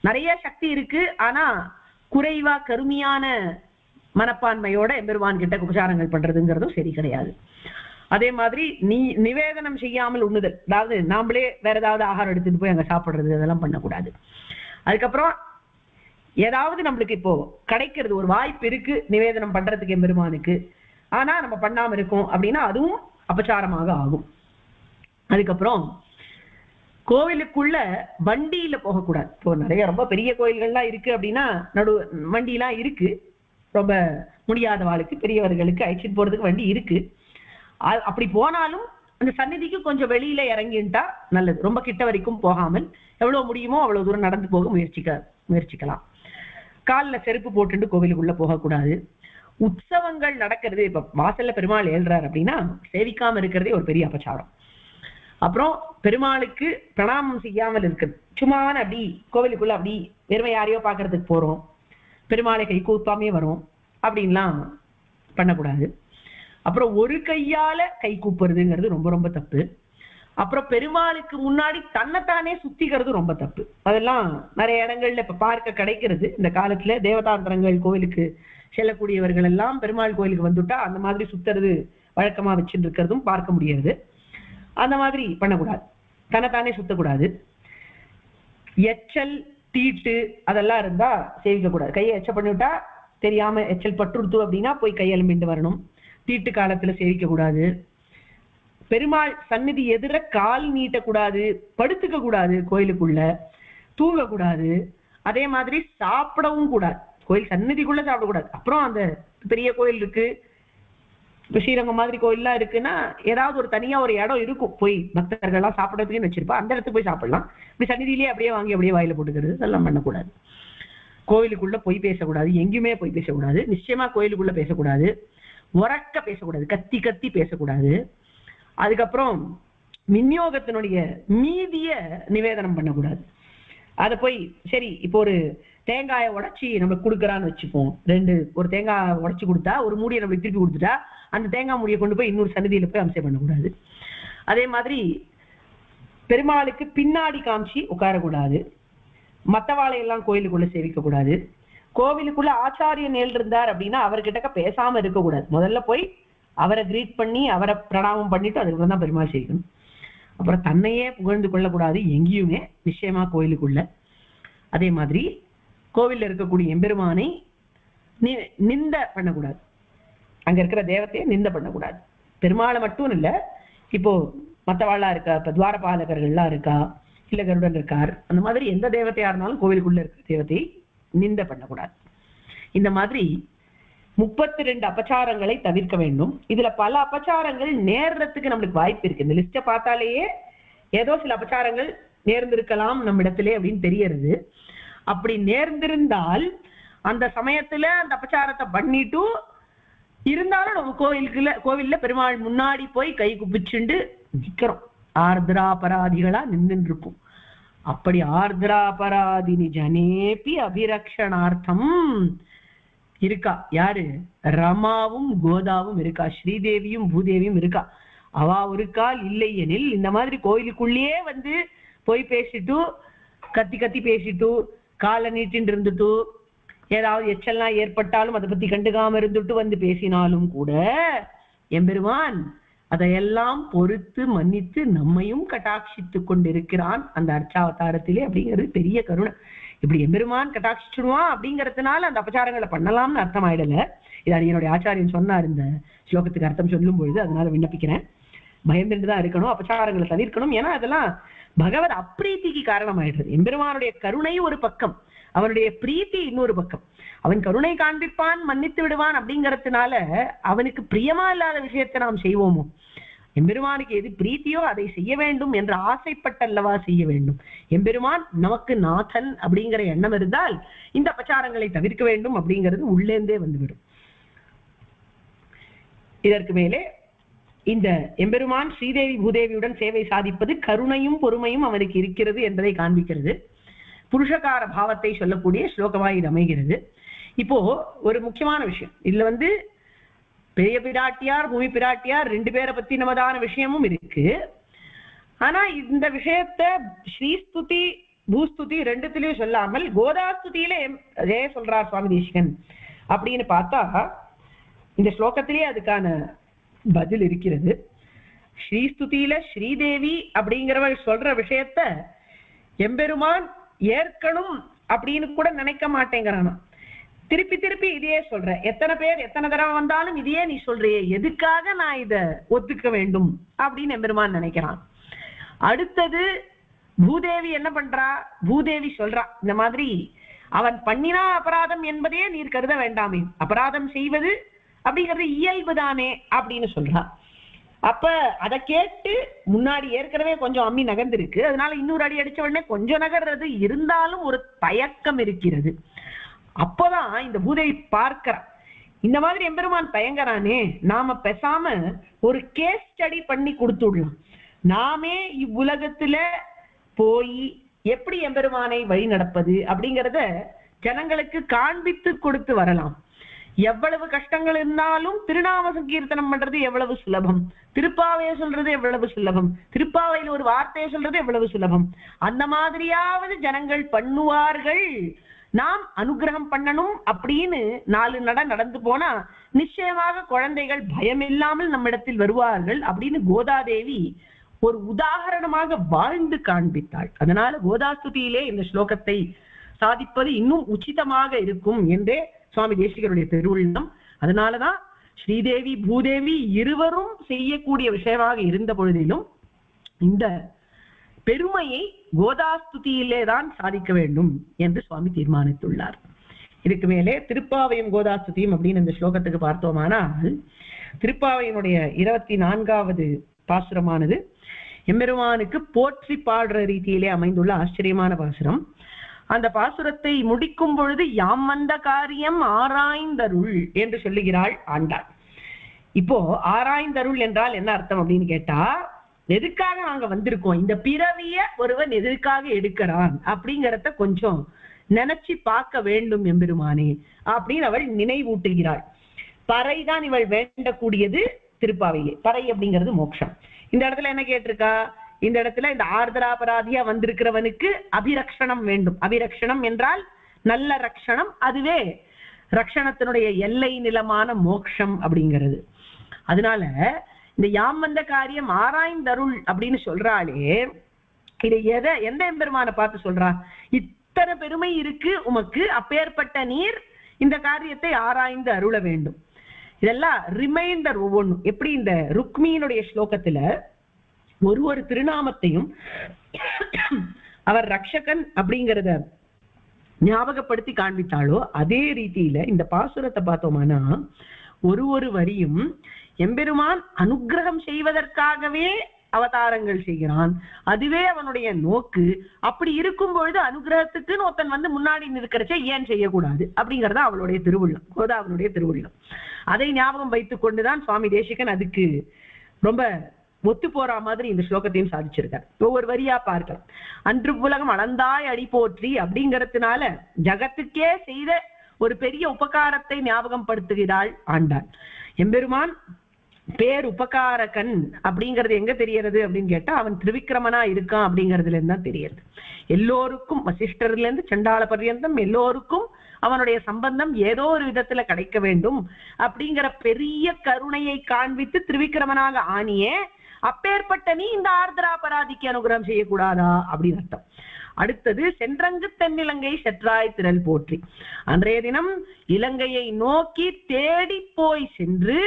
நிறைய சக்தி இருக்கு, ஆனா குறைவா கருமையான மனப்பான்மையோட எம்பெருமான் கிட்ட உபச்சாரங்கள் பண்றதுங்கிறதும் சரி கிடையாது. அதே மாதிரி நிவேதனம் செய்யாமல் உண்ணுதல், அதாவது நாமளே வேற ஏதாவது ஆகாரம் எடுத்துட்டு போய் அங்க சாப்பிடுறது, அதெல்லாம் பண்ணக்கூடாது. அதுக்கப்புறம் ஏதாவது நம்மளுக்கு இப்போ கிடைக்கிறது ஒரு வாய்ப்பு இருக்கு நிவேதனம் பண்றதுக்கு எம்பெருமானுக்கு, ஆனா நம்ம பண்ணாம இருக்கோம் அப்படின்னா அதுவும் அபச்சாரமாக ஆகும். அதுக்கப்புறம் கோவிலுக்குள்ள வண்டியில போகக்கூடாது. இப்போ நிறைய ரொம்ப பெரிய கோயில்கள்லாம் இருக்கு அப்படின்னா வண்டியெல்லாம் இருக்கு. ரொம்ப முடியாதவாளுக்கு பெரியவர்களுக்கு அழைச்சிட்டு போறதுக்கு வண்டி இருக்கு. அப்படி போனாலும் அந்த சந்நிதிக்கு கொஞ்சம் வெளியில இறங்கிட்டா நல்லது. ரொம்ப கிட்ட வரைக்கும் போகாமல் எவ்வளவு முடியுமோ அவ்வளவு தூரம் நடந்து போக முயற்சிக்கலாம். காலில் செருப்பு போட்டுட்டு கோவிலுக்குள்ள போகக்கூடாது. உற்சவங்கள் நடக்கிறது, இப்ப வாசல்ல பெருமாள் ஏழ்றார் அப்படின்னா சேவிக்காம இருக்கிறதே ஒரு பெரிய அபச்சாரம். அப்புறம் பெருமாளுக்கு பிரணாமம் செய்யாமல் இருக்கிறது, சும்மா அப்படி கோவிலுக்குள்ள அப்படி வெறுமை யாரையோ பாக்குறதுக்கு போறோம், பெருமாளை கை கூப்பாமே வரும் அப்படின்லாம் பண்ணக்கூடாது. அப்புறம் ஒரு கையால கை கூப்புறதுங்கிறது ரொம்ப ரொம்ப தப்பு. அப்புறம் பெருமாளுக்கு முன்னாடி தன்னைத்தானே சுத்திக்கிறது ரொம்ப தப்பு. அதெல்லாம் நிறைய இடங்கள்ல இப்ப பார்க்க கிடைக்கிறது. இந்த காலத்துல தேவதாந்திரங்கள் கோவிலுக்கு செல்லக்கூடியவர்கள் எல்லாம் பெருமாள் கோயிலுக்கு வந்துட்டா அந்த மாதிரி சுத்துறது வழக்கமா வச்சுட்டு இருக்கிறதும் பார்க்க முடியாது. அந்த மாதிரி பண்ணக்கூடாது, தன்னைத்தானே சுத்தக்கூடாது. எச்சல் தீட்டு அதெல்லாம் இருந்தா சேவிக்க கூடாது. கையை எச்ச பண்ணிவிட்டா தெரியாம எச்சல் பட்டுடுத்து அப்படின்னா போய் கையெலும்பிட்டு வரணும். தீட்டு காலத்துல சேவிக்க கூடாது. பெருமாள் சந்நிதி எதிர கால் நீட்டக்கூடாது, படுத்துக்க கூடாது, கோயிலுக்குள்ள தூங்கக்கூடாது. அதே மாதிரி சாப்பிடவும் கூடாது, கோயில் சந்நிதிக்குள்ள சாப்பிடக்கூடாது. அப்புறம் அந்த பெரிய கோயில் இருக்கு, ஸ்ரீரங்கம் மாதிரி கோயில்லாம் இருக்குன்னா ஏதாவது ஒரு தனியா ஒரு இடம் இருக்கும், போய் பக்தர்கள்லாம் சாப்பிடறதுக்குன்னு வச்சிருப்பா, அந்த இடத்துக்கு போய் சாப்பிடலாம். இப்படி சந்நிதியிலேயே அப்படியே வாங்கி அப்படியே வாயில போட்டுக்கிறது அதெல்லாம் பண்ணக்கூடாது. கோயிலுக்குள்ள போய் பேசக்கூடாது, எங்கேயுமே போய் பேசக்கூடாது. நிச்சயமா கோயிலுக்குள்ள பேசக்கூடாது, உறக்க பேசக்கூடாது, கத்தி கத்தி பேசக்கூடாது. அதுக்கப்புறம் விநியோகத்தினுடைய மீதிய நிவேதனம் பண்ணக்கூடாது. அதை போய் சரி இப்போ ஒரு தேங்காயை உடைச்சி நம்ம கொடுக்குறான்னு வச்சுப்போம், ஒரு தேங்காய் உடைச்சி கொடுத்தா ஒரு மூடியை நம்மளுக்கு திருப்பி கொடுத்துட்டா அந்த தேங்காய் மூடியை கொண்டு போய் இன்னொரு சன்னதியில போய் அம்சம் பண்ணக்கூடாது. அதே மாதிரி பெருமாளுக்கு பின்னாடி காமிச்சு உட்காரக்கூடாது. மத்தவாளையெல்லாம் கோயிலுக்குள்ள சேவிக்க கூடாது. கோவிலுக்குள்ள ஆச்சாரியன் இருந்தார் அப்படின்னா அவர்கிட்ட பேசாம இருக்கக்கூடாது. முதல்ல போய் அவரை கிரீட் பண்ணி அவரை பிரணாமம் பண்ணிட்டு அதுக்கப்புறம் தான் பெருமாள் சேவிக்கணும். அப்புறம் தன்னையே புகழ்ந்து கொள்ளக்கூடாது எங்கேயுமே, நிச்சயமா கோயிலுக்குள்ள. அதே மாதிரி கோவில்ல இருக்கக்கூடிய எம்பெருமானை நிந்த பண்ணக்கூடாது, அங்க இருக்கிற தேவத்தையை நிந்த பண்ணக்கூடாது. பெருமாளை மட்டும் இல்ல, இப்போ மற்றவாளா இருக்கா, இப்ப துவாரபாலகர்கள்லாம் இருக்கா, இல்ல கருடன் இருக்கார், அந்த மாதிரி எந்த தேவத்தையா இருந்தாலும் கோவிலுக்குள்ள இருக்கிற தேவத்தையை நிந்த பண்ணக்கூடாது. இந்த மாதிரி 32 அபச்சாரங்களை தவிர்க்க வேண்டும். இதுல பல அபச்சாரங்கள் நேர்றதுக்கு நம்மளுக்கு வாய்ப்பு இருக்கு. இந்த லிஸ்ட பார்த்தாலேயே ஏதோ சில அபச்சாரங்கள் நேர்ந்திருக்கலாம் நம்ம இடத்துல அப்படின்னு தெரியறது. அப்படி நேர்ந்திருந்தால் அந்த சமயத்துல அந்த அபச்சாரத்தை பண்ணிட்டு இருந்தாலும் நம்ம கோவில்ல பெருமாள் முன்னாடி போய் கை குப்பிச்சுண்டு நிக்கிறோம், ஆர்திராபராதிகளா நின்று இருப்போம். அப்படி ஆர்திராபராதினி ஜனேபி அபிரக்ஷணார்த்தம் இருக்கா. யாரு? ரமாவும் கோதாவும் இருக்கா, ஸ்ரீதேவியும் பூதேவியும் இருக்கா. அவா ஒரு கால் இல்லை எனில் இந்த மாதிரி கோயிலுக்குள்ளேயே வந்து போய் பேசிட்டு கத்தி கத்தி பேசிட்டு காலை நீட்டின்னு இருந்துட்டு ஏதாவது எச்சல்லாம் ஏற்பட்டாலும் அதை பத்தி கண்டுக்காம இருந்துட்டு வந்து பேசினாலும் கூட எம்பெருமான் அதையெல்லாம் பொறுத்து மன்னித்து நம்மையும் கட்டாட்சித்து கொண்டிருக்கிறான் அந்த அர்ச்சாவதாரத்திலே. அப்படிங்கிறது பெரிய கருணை. இப்படி எம்பெருமான் கட்டாட்சிச்சுடுவான் அப்படிங்கறதுனால அந்த அபச்சாரங்களை பண்ணலாம்னு அர்த்தம் ஆயிடல. இது என்னுடைய ஆச்சாரியன் சொன்னார் இந்த ஸ்லோகத்துக்கு அர்த்தம் சொல்லும் பொழுது, அதனால விண்ணப்பிக்கிறேன். பயந்துட்டுதான் இருக்கணும், அபச்சாரங்களை தவிர்க்கணும். ஏன்னா அதெல்லாம் பகவத் அப்ரீத்திக்கு காரணம் ஆயிடுறது. எம்பெருமானுடைய கருணை ஒரு பக்கம், அவனுடைய பிரீத்தி இன்னொரு பக்கம். அவன் கருணை காண்பிப்பான், மன்னித்து விடுவான் அப்படிங்கறதுனால அவனுக்கு பிரியமா இல்லாத விஷயத்தை நாம் செய்வோமோ? எம்பெருமானுக்கு எது பிரீத்தியோ அதை செய்ய வேண்டும் என்று ஆசைப்பட்டல்லவா செய்ய வேண்டும். எம்பெருமான் நமக்கு நாதன் அப்படிங்கிற எண்ணம் இருந்தால் இந்த அபச்சாரங்களை தவிர்க்க வேண்டும் அப்படிங்கிறது உள்ளேந்தே வந்துவிடும். இதற்கு மேலே இந்த எம்பெருமான் ஸ்ரீதேவி பூதேவியுடன் சேவை சாதிப்பது கருணையும் பொறுமையும் அவனுக்கு இருக்கிறது என்பதை காண்பிக்கிறது. புருஷகார பாவத்தை சொல்லக்கூடிய ஸ்லோகமாய் இது அமைகிறது. இப்போ ஒரு முக்கியமான விஷயம், இதுல வந்து பெரிய பிராட்டியார் பூமி பிராட்டியார் 2 பேரை பத்தி நமதான விஷயமும் இருக்கு. ஆனா இந்த விஷயத்த ஸ்ரீஸ்துதி பூஸ்துதி 2த்திலயும் சொல்லாமல் கோதாஸ்துதியில அதே சொல்றார் சுவாமி தேசிகன் அப்படின்னு பார்த்தா இந்த ஸ்லோகத்திலேயே அதுக்கான பதில் இருக்கிறது. ஸ்ரீஸ்துதியில ஸ்ரீதேவி அப்படிங்கிறவள் சொல்ற விஷயத்த எம்பெருமான் ஏற்கணும் அப்படின்னு கூட நினைக்க மாட்டேங்கிறானா. திருப்பி திருப்பி இதையே சொல்ற, எத்தனை பேர் எத்தனை தடவை வந்தாலும் இதையே நீ சொல்றியே, எதுக்காக நான் இத ஒத்துக்க வேண்டும் அப்படின்னு எம்பெருமான் நினைக்கிறான். அடுத்தது பூதேவி என்ன பண்றா? பூதேவி சொல்றா, இந்த மாதிரி அவன் பண்ணினா அபராதம் என்பதையே நீர் கருத வேண்டாமே, அபராதம் செய்வது அப்படிங்கிறது இயல்புதானே அப்படின்னு சொல்றா. அப்ப அதை கேட்டு முன்னாடி ஏற்கனவே கொஞ்சம் அம்மி நகர்ந்திருக்கு, அதனால இன்னொரு அடி அடிச்ச உடனே கொஞ்சம் நகர்றது இருந்தாலும் ஒரு தயக்கம் இருக்கிறது. அப்போதான் இந்த பூதேவி பார்க்கிறா, இந்த மாதிரி எம்பெருமான் தயங்கறானே, நாம பேசாம ஒரு கேஸ் ஸ்டடி பண்ணி கொடுத்துடலாம். நாமே இவ்வுலகத்துல போய் எப்படி எம்பெருமானை வழி நடப்பது அப்படிங்கிறத ஜனங்களுக்கு காண்பித்து கொடுத்து வரலாம். எவ்வளவு கஷ்டங்கள் இருந்தாலும் திருநாம சங்கீர்த்தனம் பண்றது எவ்வளவு சுலபம், திருப்பாவைய சொல்றது எவ்வளவு சுலபம், திருப்பாவையில் ஒரு வார்த்தையை சொல்றது எவ்வளவு சுலபம். அந்த மாதிரியாவது ஜனங்கள் பண்ணுவார்கள், நாம் அனுகிரகம் பண்ணணும் அப்படின்னு 4 நடந்து போனா நிச்சயமாக குழந்தைகள் பயம் இல்லாமல் நம்மிடத்தில் வருவார்கள் அப்படின்னு கோதாதேவி ஒரு உதாரணமாக வாழ்ந்து காண்பித்தாள். அதனால கோதாஸ்துதியிலே இந்த ஸ்லோகத்தை சாதிப்பது இன்னும் உச்சிதமாக இருக்கும் என்றே சுவாமி தேசிகருடைய திருவுள்ளம். அதனாலதான் ஸ்ரீதேவி பூதேவி இருவரும் செய்யக்கூடிய விஷயமாக இருந்த பொழுதிலும் இந்த பெருமையை கோதாஸ்துதியிலே தான் சாதிக்க வேண்டும் என்று சுவாமி தீர்மானித்துள்ளார். இதுக்கு மேலே திருப்பாவையும் கோதாஸ்துதியும் அப்படின்னு இந்த ஸ்லோகத்துக்கு பார்த்தோமானால், திருப்பாவையினுடைய 24வது பாசுரமானது எம்பெருமானுக்கு போற்றி பாடுற ரீதியிலே அமைந்துள்ள ஆச்சரியமான பாசுரம். அந்த பாசுரத்தை முடிக்கும் பொழுது யாம் வந்த காரியம் ஆராய்ந்தருள் என்று சொல்லுகிறாள் ஆண்டாள். இப்போ ஆராய்ந்தருள் என்றால் என்ன அர்த்தம் அப்படின்னு கேட்டா, எதுக்காக நாங்க வந்திருக்கோம், இந்த பிறவிய ஒருவன் எதுக்காக எடுக்கிறான் அப்படிங்கறத கொஞ்சம் நினைச்சு பார்க்க வேண்டும் எம்பெருமானே அப்படின்னு அவள் நினைவூட்டுகிறாள். பறைதான் இவள் வேண்டக்கூடியது திருப்பாவையே. பறை அப்படிங்கிறது மோட்சம். இந்த இடத்துல என்ன கேட்டிருக்கா, இந்த இடத்துல இந்த ஆர்திராபராதியா வந்திருக்கிறவனுக்கு அபிரக்ஷணம் வேண்டும். அபிரக்ஷணம் என்றால் நல்ல ரக்ஷணம், அதுவே ரக்ஷணத்தினுடைய எல்லை நிலமான மோட்சம் அப்படிங்கிறது. அதனால இந்த யாம் வந்த காரியம் ஆராய்ந்தருள் அப்படின்னு சொல்றாளே, இதை எந்த எம்பெருமான பார்த்து சொல்றா? இத்தனை பெருமை இருக்கு உமக்கு, அப்பேற்பட்ட நீர் இந்த காரியத்தை ஆராய்ந்து அருள வேண்டும். இதெல்லாம் ரிமைண்டர் ஒவ்வொன்றும். எப்படி இந்த ருக்மியினுடைய ஸ்லோகத்துல ஒரு திருநாமத்தையும் அவர் ரக்ஷகன் அப்படிங்கிறத ஞாபகப்படுத்தி காண்பித்தாளோ அதே ரீதியில இந்த பாசுரத்தை பார்த்தோம்னா ஒரு வரியும் எம்பெருமான் அனுகிரகம் செய்வதற்காகவே அவதாரங்கள் செய்கிறான், அதுவே அவனுடைய நோக்கு. அப்படி இருக்கும் பொழுது அனுகிரகத்துக்குன்னு ஒருத்தன் வந்து முன்னாடி நிற்கிறச்சே ஏன் செய்யக்கூடாது அப்படிங்கறத அவளுடைய திருவுள்ளம், கோதாவனுடைய திருவுள்ளம். அதை ஞாபகம் வைத்துக் கொண்டுதான் சுவாமி தேசிகன் அதுக்கு ரொம்ப ஒத்து போற மாதிரி இந்த ஸ்லோகத்தையும் சாதிச்சிருக்கார். ஒவ்வொரு வரியா பார்க்கலாம். அன்று உலகம் அளந்தாய் அடி போற்றி அப்படிங்கறதுனால ஜகத்துக்கே செய்த ஒரு பெரிய உபகாரத்தை ஞாபகம் படுத்துகிறாள் ஆண்டாள். எம்பெருமான் பேர் உபகாரகன் அப்படிங்கிறது எங்க தெரியறது அப்படின்னு கேட்டா அவன் திரிவிக்ரமனா இருக்கான் அப்படிங்கிறதுல இருந்து தான் தெரியறது. எல்லோருக்கும் வசிஷ்டர்ல இருந்து சண்டாள பர்யந்தம் எல்லோருக்கும் அவனுடைய சம்பந்தம் ஏதோ ஒரு விதத்துல கிடைக்க வேண்டும் அப்படிங்கிற பெரிய கருணையை காண்பித்து திரிவிக்ரமனாக ஆனியே, அப்பேற்பட்ட நீ இந்த ஆர்திராபராதிக்கு அனுகிரகம் செய்யக்கூடாதா அப்படின்னு அர்த்தம். அடுத்தது சென்றங்கு தென்னிலங்கை செற்றாய் திரள் போற்றி. அன்றைய தினம் இலங்கையை நோக்கி தேடி போய் சென்று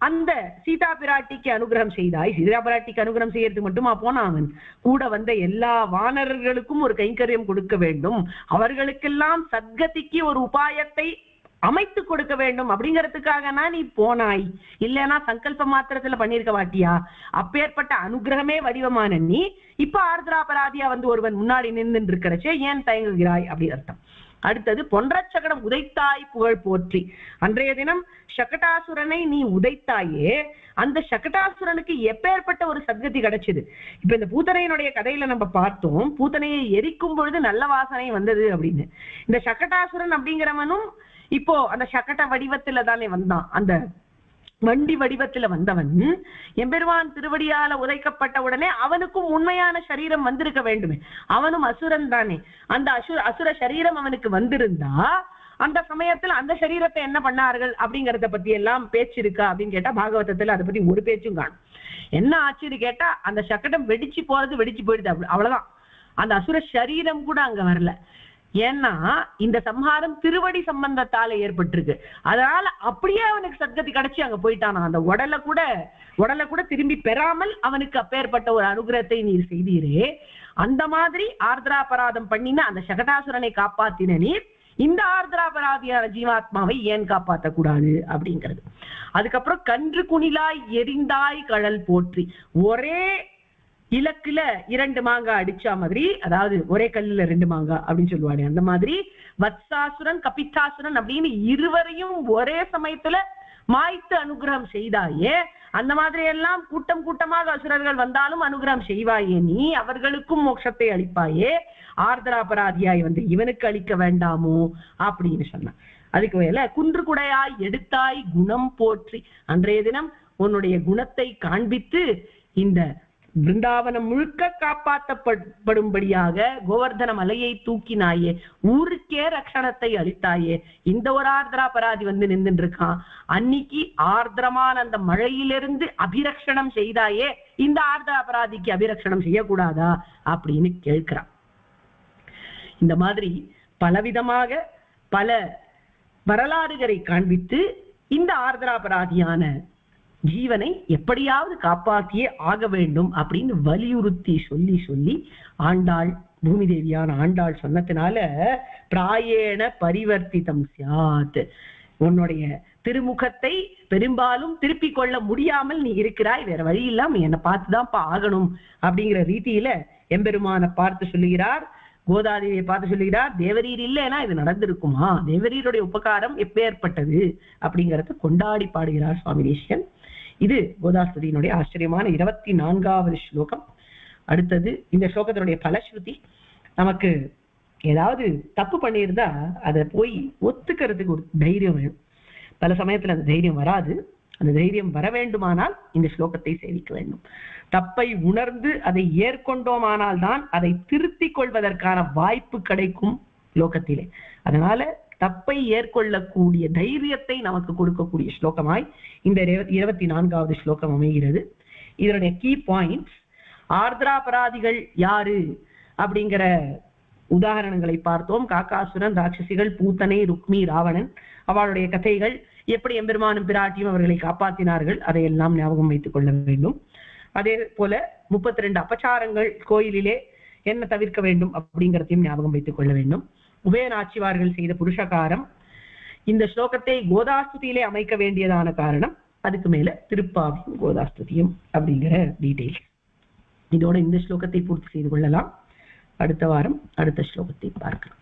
அந்த சீதா பிராட்டிக்கு அனுகிரகம் செய்தாய். சீதா பிராட்டிக்கு அனுகிரகம் செய்யறதுக்கு மட்டுமா போனான், கூட வந்த எல்லா வானரர்களுக்கும் ஒரு கைங்கரியம் கொடுக்க வேண்டும், அவர்களுக்கெல்லாம் சத்கதிக்கு ஒரு உபாயத்தை அமைத்து கொடுக்க வேண்டும் அப்படிங்கிறதுக்காக நீ போனாய். இல்லைன்னா சங்கல்ப மாத்திரத்துல பண்ணிருக்க மாட்டியா? அப்பேற்பட்ட அனுகிரகமே வடிவமான நீ இப்ப ஆர்திராபராதியா வந்து ஒருவன் முன்னாடி நின்று இருக்கிறச்சே ஏன் தயங்குகிறாய் அப்படி அர்த்தம். அடுத்தது பொன்றச்சகடம் உதைத்தாய் புகழ் போற்றி. அன்றைய தினம் சகடாசுரனை நீ உதைத்தாயே, அந்த சகடாசுரனுக்கு எப்பேற்பட்ட ஒரு சத்கதி கிடைச்சது. இப்ப இந்த பூத்தனையினுடைய கதையில நம்ம பார்த்தோம், பூத்தனையை எரிக்கும் பொழுது நல்ல வாசனை வந்தது அப்படின்னு. இந்த சகடாசுரன் அப்படிங்கிறவனும் இப்போ அந்த சகட வடிவத்துல தானே வந்தான், அந்த வண்டி வடிவத்துல வந்தவன் எம்பெருமான் திருவடியால உதைக்கப்பட்ட உடனே அவனுக்கும் உண்மையான சரீரம் வந்திருக்க வேண்டுமே, அவனும் அசுரன் தானே. அந்த அசுர சரீரம் அவனுக்கு வந்திருந்தா அந்த சமயத்துல அந்த சரீரத்தை என்ன பண்ணார்கள் அப்படிங்கறத பத்தி எல்லாம் பேச்சு இருக்கா அப்படின்னு கேட்டா பாகவதத்துல அதை பத்தி ஒரு பேச்சும் காணும். என்ன ஆச்சுன்னு கேட்டா அந்த சக்கடம் வெடிச்சு போயிடுது, அவ்வளவுதான். அந்த அசுர சரீரம் கூட அங்க வரல. ஏன்னா இந்த சம்ஹாரம் திருவடி சம்பந்தத்தால ஏற்பட்டிருக்கு. அதனால அப்படியே அவனுக்கு சத்கதி கிடைச்சி அங்க போயிட்டானா. அந்த உடலை கூட திரும்பி பெறாமல் அவனுக்கு அப்பேற்பட்ட ஒரு அனுகிரகத்தை நீர் செய்தீரே, அந்த மாதிரி ஆர்திராபராதம் பண்ணின அந்த சகடாசுரனை காப்பாத்தின நீர் இந்த ஆர்திராபராதியான ஜீவாத்மாவை ஏன் காப்பாற்றக்கூடாது அப்படிங்கிறது. அதுக்கப்புறம் கன்று குணிலாய் எரிந்தாய் கழல் போற்றி. ஒரே இலக்குல 2 மாங்காய் அடிச்சா மாதிரி, அதாவது ஒரே கல்லுல 2 மாங்காய் அப்படின்னு சொல்லுவாங்க, அந்த மாதிரி வத்சாசுரன் கபித்தாசுரன் அப்படின்னு இருவரையும் ஒரே சமயத்துல மாய்த்து அனுகிரகம் செய்தாயே, அந்த மாதிரி எல்லாம் கூட்டம் கூட்டமாக அசுரர்கள் வந்தாலும் அனுகிரகம் செய்வாயே நீ, அவர்களுக்கும் மோட்சத்தை அளிப்பாயே, ஆர்திராபராதியாய் வந்து இவனுக்கு அளிக்க வேண்டாமோ அப்படின்னு சொன்னான். அதுக்கு மேல குன்று குடையாய் எடுத்தாய் குணம் போற்றி. அன்றைய தினம் உன்னுடைய குணத்தை காண்பித்து இந்த பிருந்தாவனம் முழுக்க காப்பாற்றப்படும்படியாக கோவர்தன மலையை தூக்கினாயே, ஊருக்கே ரட்சணத்தை அளித்தாயே. இந்த ஒரு ஆர்திராபராதி வந்து நின்று இருக்கான், அன்னைக்கு ஆர்திரமான அந்த மழையிலிருந்து அபிரக்ஷணம் செய்தாயே, இந்த ஆர்திராபராதிக்கு அபிரக்ஷணம் செய்யக்கூடாதா அப்படின்னு கேட்கிறான். இந்த மாதிரி பலவிதமாக பல வரலாறுகளை காண்பித்து இந்த ஆர்திராபராதியான ஜீவனை எப்படியாவது காப்பாற்றியே ஆக வேண்டும் அப்படின்னு வலியுறுத்தி சொல்லி ஆண்டாள், பூமி தேவியான ஆண்டாள் சொன்னதுனால பிராயேண பரிவர்த்திதம் சியாத், உன்னுடைய திருமுகத்தை பெரும்பாலும் திருப்பிக் கொள்ள முடியாமல் நீ இருக்கிறாய், வேற வழி இல்லாம என்னை பார்த்துதான் ஆகணும் அப்படிங்கிற ரீதியில எம்பெருமான பார்த்து சொல்லுகிறார். கோதாதேவியை பார்த்து சொல்லுகிறார், தேவரீர் இல்லைன்னா இது நடந்திருக்குமா, தேவரீருடைய உபகாரம் எப்பேற்பட்டது அப்படிங்கறத கொண்டாடி பாடுகிறார் சுவாமி தேசிகன். இது கோதாஸ்துதியினுடைய ஆச்சரியமான 24வது ஸ்லோகம். அடுத்தது இந்த ஸ்லோகத்தினுடைய பலஸ்ருதி. நமக்கு ஏதாவது தப்பு பண்ணியிருந்தா அதை போய் ஒத்துக்கிறதுக்கு ஒரு தைரியம் வேணும். பல சமயத்துல அந்த தைரியம் வராது. அந்த தைரியம் வர வேண்டுமானால் இந்த ஸ்லோகத்தை சேவிக்க வேண்டும். தப்பை உணர்ந்து அதை ஏற்கொண்டோமானால் தான் அதை திருத்திக் கொள்வதற்கான வாய்ப்பு கிடைக்கும் லோகத்திலே. அதனால தப்பை ஏற்கொள்ளக்கூடிய தைரியத்தை நமக்கு கொடுக்கக்கூடிய ஸ்லோகமாய் இந்த 24வது ஸ்லோகம் அமைகிறது. இதனுடைய கீ பாயிண்ட்ஸ், ஆர்திராபராதிகள் யாரு அப்படிங்கிற உதாரணங்களை பார்த்தோம். காக்காசுரன், ராட்சசிகள், பூத்தனை, ருக்மி, ராவணன், அவளுடைய கதைகள், எப்படி எம்பெருமானும் பிராட்டியும் அவர்களை காப்பாற்றினார்கள், அதையெல்லாம் ஞாபகம் வைத்துக் கொள்ள வேண்டும். அதே போல 32 அபச்சாரங்கள் கோயிலிலே என்ன தவிர்க்க வேண்டும் அப்படிங்கிறதையும் ஞாபகம் வைத்துக் கொள்ள வேண்டும். உபயநாச்சிவார்கள் செய்த புருஷகாரம், இந்த ஸ்லோகத்தை கோதாஸ்துதியிலே அமைக்க வேண்டியதான காரணம், அதுக்கு மேல திருப்பாவியும் கோதாஸ்துதியும் அப்படிங்கிற டீடைல். இதோட இந்த ஸ்லோகத்தை பூர்த்தி செய்து கொள்ளலாம். அடுத்த வாரம் அடுத்த ஸ்லோகத்தை பார்க்கலாம்.